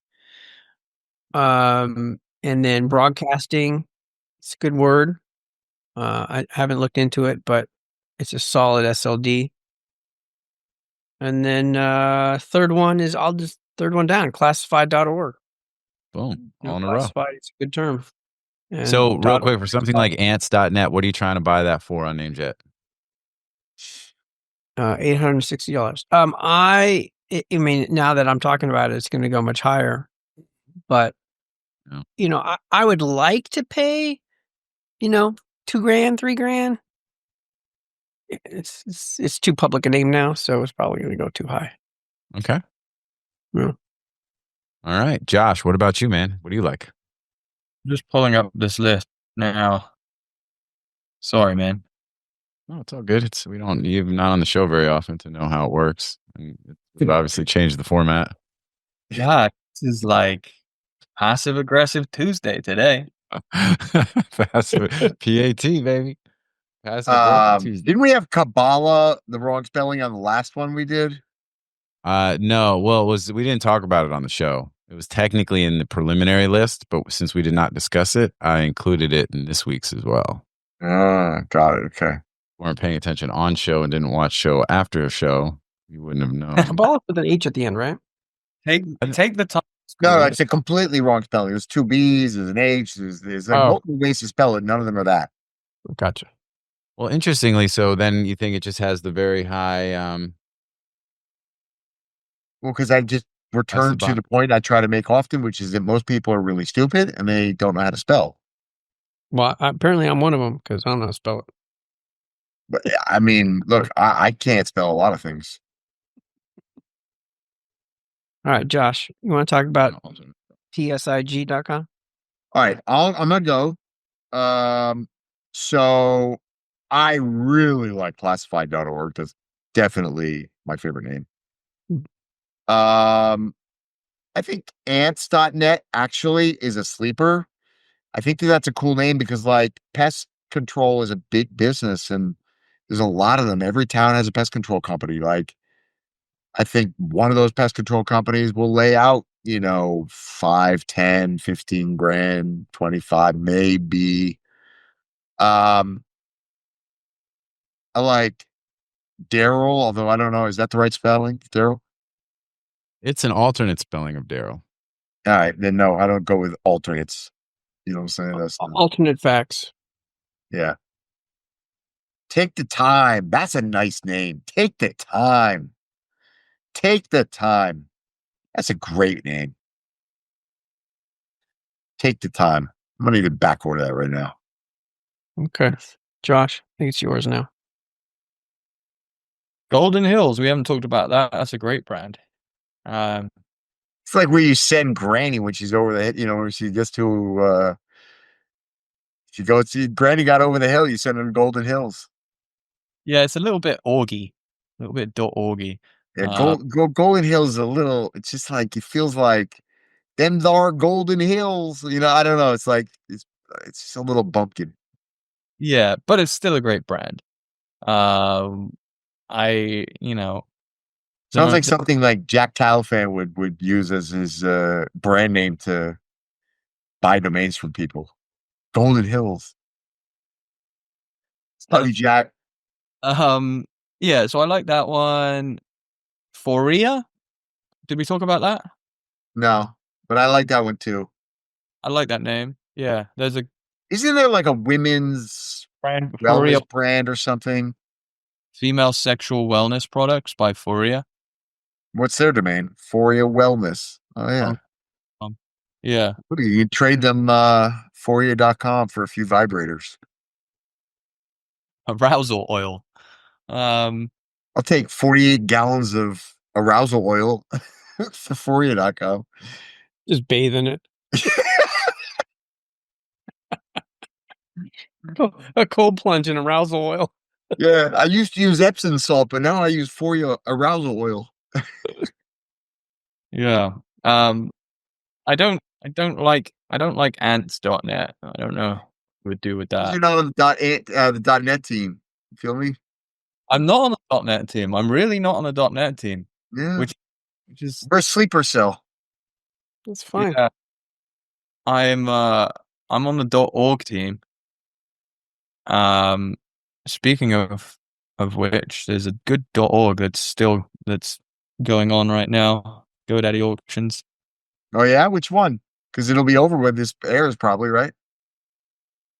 And then broadcasting, it's a good word. I haven't looked into it, but it's a solid SLD. And then third one is third one down, classified.org. Boom. All in a row. Classified, it's a good term. And so real quick, for something like ants.net, what are you trying to buy that for on NameJet? $860. I mean, now that I'm talking about it, it's going to go much higher. But, I would like to pay, $2,000, $3,000. It's too public a name now, so it's probably going to go too high. Okay. Yeah. All right, Josh, what about you, man? What do you like? I'm just pulling up this list now. Sorry, man. No, it's all good. You're not on the show very often to know how it works. We've obviously changed the format. Yeah, this is like passive aggressive Tuesday today. Passive PAT, baby. Didn't we have Kabbalah, the wrong spelling on the last one we did? No. Well, we didn't talk about it on the show. It was technically in the preliminary list, but since we did not discuss it, I included it in this week's as well. Got it. Okay. weren't paying attention on show and didn't watch show after a show, you wouldn't have known. Habala with an H at the end, right? Take the time. No, it's a completely wrong spelling. There's 2 B's, there's an H, there's multiple ways to spell it. None of them are that. Gotcha. Well, interestingly, so then you think it just has the very high. Well, because I just returned to the point I try to make often, which is that most people are really stupid and they don't know how to spell. Well, apparently I'm one of them because I don't know how to spell it. But I mean, look, I can't spell a lot of things. All right, Josh, you want to talk about TSIG.com? All right, I'm gonna go. So I really like classified.org. That's definitely my favorite name. I think ants.net actually is a sleeper. I think that's a cool name because like pest control is a big business and there's a lot of them. Every town has a pest control company. Like I think one of those pest control companies will lay out, 5, 10, 15 grand, 25, maybe. I like Daryl, although I don't know. Is that the right spelling? Daryl? It's an alternate spelling of Daryl. All right. Then no, I don't go with alternates. You know what I'm saying? That's alternate facts. Yeah. Take the time. That's a nice name. Take the time. Take the time. That's a great name. Take the time. I'm going to need to back order that right now. Okay. Josh, I think it's yours now. Golden Hills. We haven't talked about that. That's a great brand. It's like where you send Granny when she's over the, when she gets to, she goes, see, Granny got over the hill. You send her to Golden Hills. Yeah, it's a little bit orgy. A little bit .orgy. Yeah, Golden Hills is a little, it's just like, it feels like them thar Golden Hills. I don't know. It's like, it's just a little bumpkin. Yeah, but it's still a great brand. Sounds like something like Jack Talfan would use as his brand name to buy domains from people. Golden Hills. Sorry, Jack. Yeah, so I like that one. Foria? Did we talk about that? No, but I like that one too. I like that name. Yeah, isn't there like a women's brand, wellness brand or something? Female sexual wellness products by Foria. What's their domain? Foria Wellness. Oh yeah. Yeah. You can trade them Foria.com for a few vibrators. Arousal oil. I'll take 48 gallons of arousal oil for Foria.com. Just bathe in it. A cold plunge in arousal oil. Yeah, I used to use Epsom salt, but now I use Foria arousal oil. Yeah. I don't like ants.net. I don't know what would do with that. You're not on the .net team. You feel me? I'm not on the .net team. I'm really not on the .net team. Yeah. Which is we're a sleeper cell. That's fine. Yeah. I'm on the .org team. Speaking of which, there's a good .org that's going on right now. GoDaddy auctions. Oh yeah, which one? Because it'll be over when this airs, probably, right?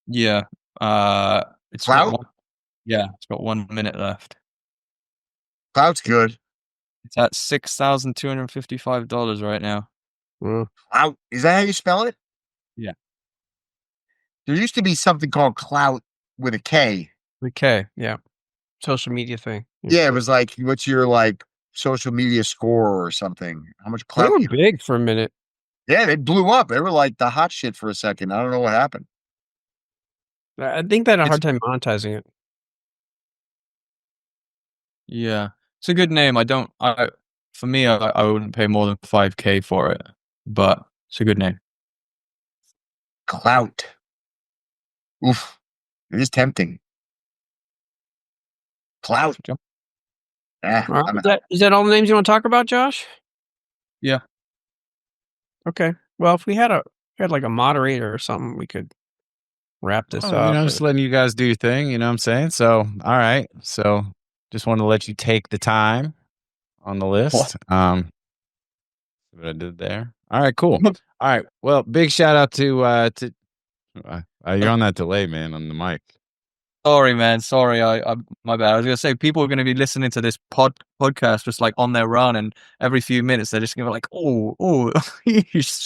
Yeah. It's Clout. It's got 1 minute left. Clout's good. It's at $6,255 right now. Clout. Is that how you spell it? Yeah. There used to be something called Clout with a K. With K, yeah. Social media thing. Yeah, it was like, what's your social media score or something? How much clout? They were big for a minute. Yeah, they blew up. They were like the hot shit for a second. I don't know what happened. I think they had a hard time monetizing it. Yeah. It's a good name. For me, I wouldn't pay more than $5,000 for it, but it's a good name. Clout. Oof. It is tempting. Clout. Is that all the names you want to talk about, Josh? Yeah. Okay. Well, if we had like a moderator or something, we could wrap this Oh, up. just letting you guys do your thing. You know what I'm saying? So, all right. So, just wanted to let you take the time on the list. See what I did there. All right, cool. All right. Well, big shout out to you're on that delay, man, on the mic. Sorry, man. Sorry, I my bad. I was gonna say people are gonna be listening to this podcast just like on their run, and every few minutes they're just gonna be like, "Oh,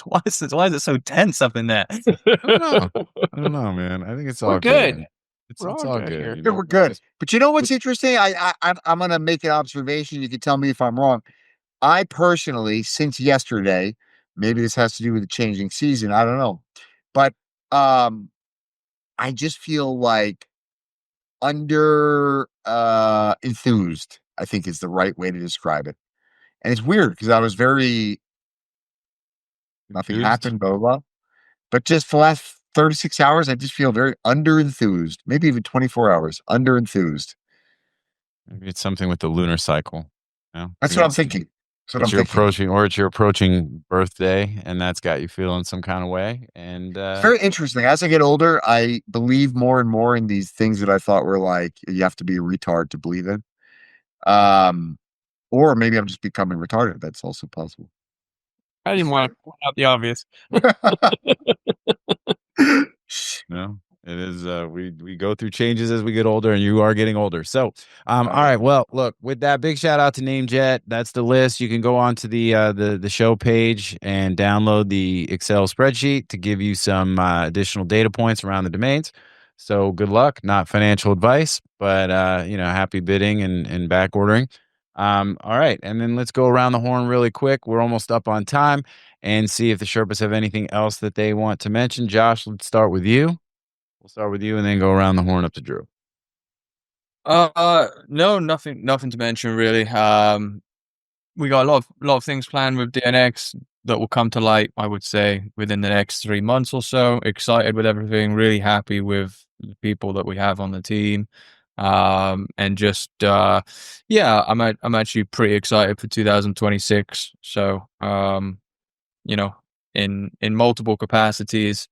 why is it so tense up in there?" I don't know, man. I think it's all We're good. man. It's We're all all good. good here. you Yeah, know? we're good. But you know what's interesting? I'm gonna make an observation. You can tell me if I'm wrong. I personally, since yesterday, maybe this has to do with the changing season. I don't know, but I just feel like under enthused, I think is the right way to describe it. And it's weird because I was very nothing Enthused? happened, blah, blah, blah. But just for the last 36 hours, I just feel very under enthused. Maybe even 24 hours, under enthused. Maybe it's something with the lunar cycle. That's what I'm thinking. That's what I'm You're thinking. approaching, or it's your approaching birthday, and that's got you feeling some kind of way. And It's very interesting. As I get older, I believe more and more in these things that I thought were like you have to be a retard to believe in. Or maybe I'm just becoming retarded. That's also possible. I didn't want to point out the obvious. no, it is. We go through changes as we get older, and you are getting older. So, all right. Well, look, with that, big shout out to NameJet. That's the list. You can go on to the show page and download the Excel spreadsheet to give you some additional data points around the domains. So good luck. Not financial advice, but happy bidding and back ordering. All right, and then let's go around the horn really quick. We're almost up on time, and see if the Sherpas have anything else that they want to mention. Josh, let's start with you. We'll start with you, and then go around the horn up to Drew. No, nothing to mention really. We got a lot of things planned with DNX that will come to light, I would say, within the next 3 months or so. Excited with everything, really happy with the people that we have on the team. And just I'm actually pretty excited for 2026. So in multiple capacities.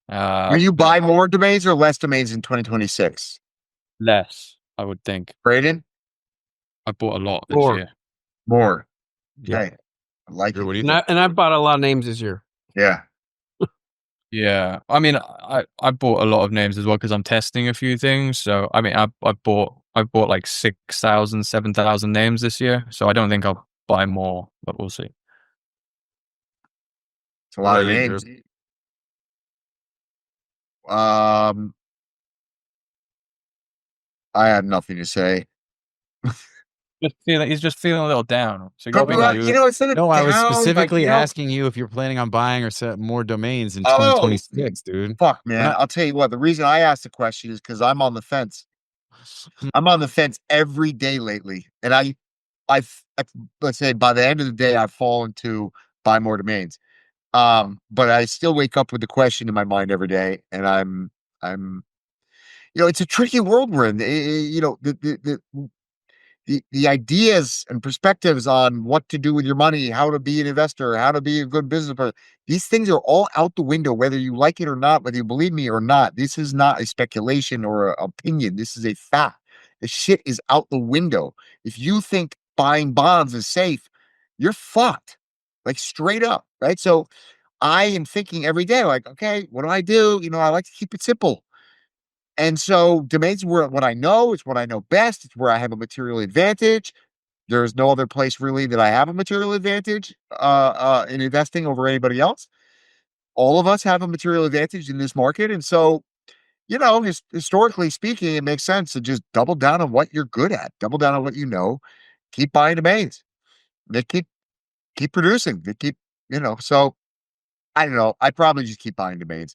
Will you buy more domains or less domains in 2026? Less, I would think. Braden? I bought a lot this More. year. More. Yeah. Okay. I like Drew, what it. do you think? And I bought a lot of names this year. Yeah. Yeah, I mean, I bought a lot of names as well because I'm testing a few things. So I mean, I bought like 6,000, 7,000 names this year. So I don't think I'll buy more, but we'll see. It's a lot of What about you, names. Drew? I have nothing to say. He's just feeling a little down. So you got to be like, instead of No, I was down, specifically like, asking you if you're planning on buying or set more domains in Oh, 2026, dude. fuck, man. I'll tell you what, the reason I asked the question is because I'm on the fence. I'm on the fence every day lately. And I've let's say by the end of the day, I've fallen to buy more domains. But I still wake up with the question in my mind every day. And I'm it's a tricky world we're in. The ideas and perspectives on what to do with your money, how to be an investor, how to be a good business person, these things are all out the window, whether you like it or not, whether you believe me or not. This is not a speculation or an opinion. This is a fact. The shit is out the window. If you think buying bonds is safe, you're fucked. Like straight up, right? So I am thinking every day, like, okay, what do I do? I like to keep it simple. And so domains were what I know. It's what I know best. It's where I have a material advantage. There's no other place really that I have a material advantage in investing over anybody else. All of us have a material advantage in this market. And so, historically speaking, it makes sense to just double down on what you're good at, double down on what you know, keep buying domains. They keep producing. They keep, so I don't know. I'd probably just keep buying domains.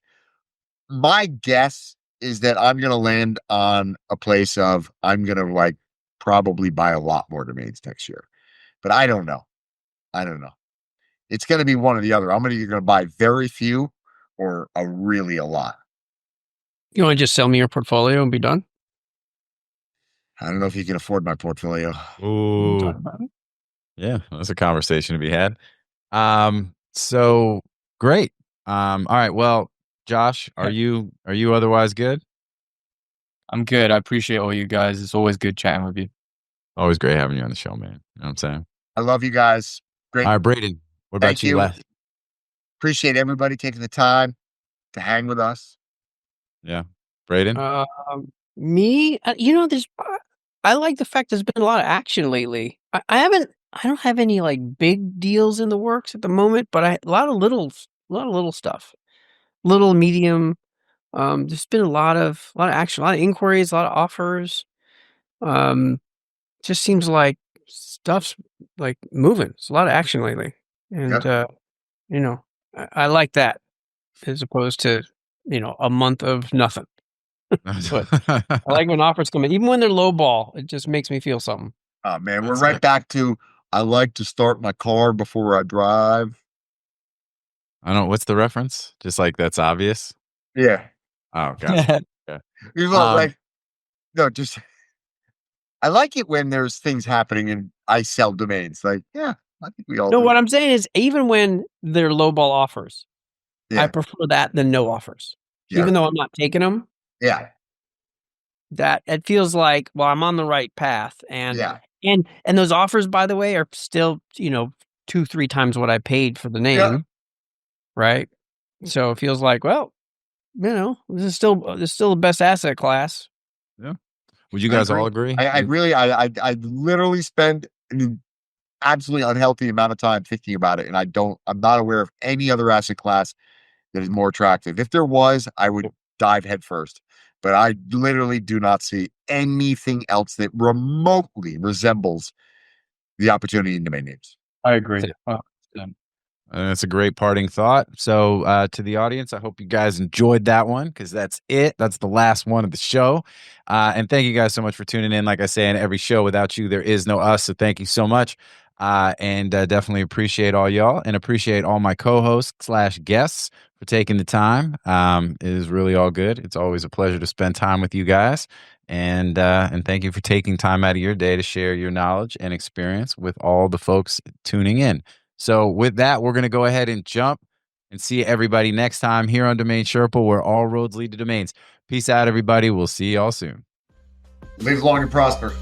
My guess is that I'm going to land on a place of I'm going to probably buy a lot more domains next year, but I don't know. It's going to be one or the other. I'm either going to buy very few or a lot. You want to just sell me your portfolio and be done? I don't know if you can afford my portfolio. Ooh, yeah, that's a conversation to be had. So great. All right. Well, Josh, are you otherwise good? I'm good. I appreciate all you guys. It's always good chatting with you. Always great having you on the show, man. You know what I'm saying? I love you guys. Great. All right, Braden, what about Thank you? you. Appreciate everybody taking the time to hang with us. Yeah. Braden? Me, there's. I like the fact there's been a lot of action lately. I don't have any like big deals in the works at the moment, but a lot of little stuff, little medium. There's been a lot of action, a lot of inquiries, a lot of offers. Just seems like stuff's like moving. It's a lot of action lately, and I like that as opposed to a month of nothing. But I like when offers come in, even when they're low ball. It just makes me feel something. Oh man, we're right back to I like to start my car before I drive. I don't know. What's the reference? Just like that's obvious. Yeah. Oh, God. Yeah. You look like no, just I like it when there's things happening and I sell domains. Like, yeah, I think we all No, do. what I'm saying is even when they're low ball offers, I prefer that than no offers. Yeah. Even though I'm not taking them. Yeah. That it feels like, well, I'm on the right path. And Yeah. and those offers, by the way, are still, 2-3 times what I paid for the name. Yeah. Right. So it feels like, well, this is still the best asset class. Yeah. Would you guys all agree? I really, I literally spend an absolutely unhealthy amount of time thinking about it. And I'm not aware of any other asset class that is more attractive. If there was, I would dive headfirst. But I literally do not see anything else that remotely resembles the opportunity in domain names. I agree. And it's a great parting thought. So to the audience, I hope you guys enjoyed that one because that's it. That's the last one of the show. And thank you guys so much for tuning in. Like I say in every show, without you, there is no us. So thank you so much. And definitely appreciate all y'all and appreciate all my co-hosts / guests for taking the time. It is really all good. It's always a pleasure to spend time with you guys. And thank you for taking time out of your day to share your knowledge and experience with all the folks tuning in. So with that, we're going to go ahead and jump and see everybody next time here on Domain Sherpa, where all roads lead to domains. Peace out, everybody. We'll see y'all soon. Live long and prosper.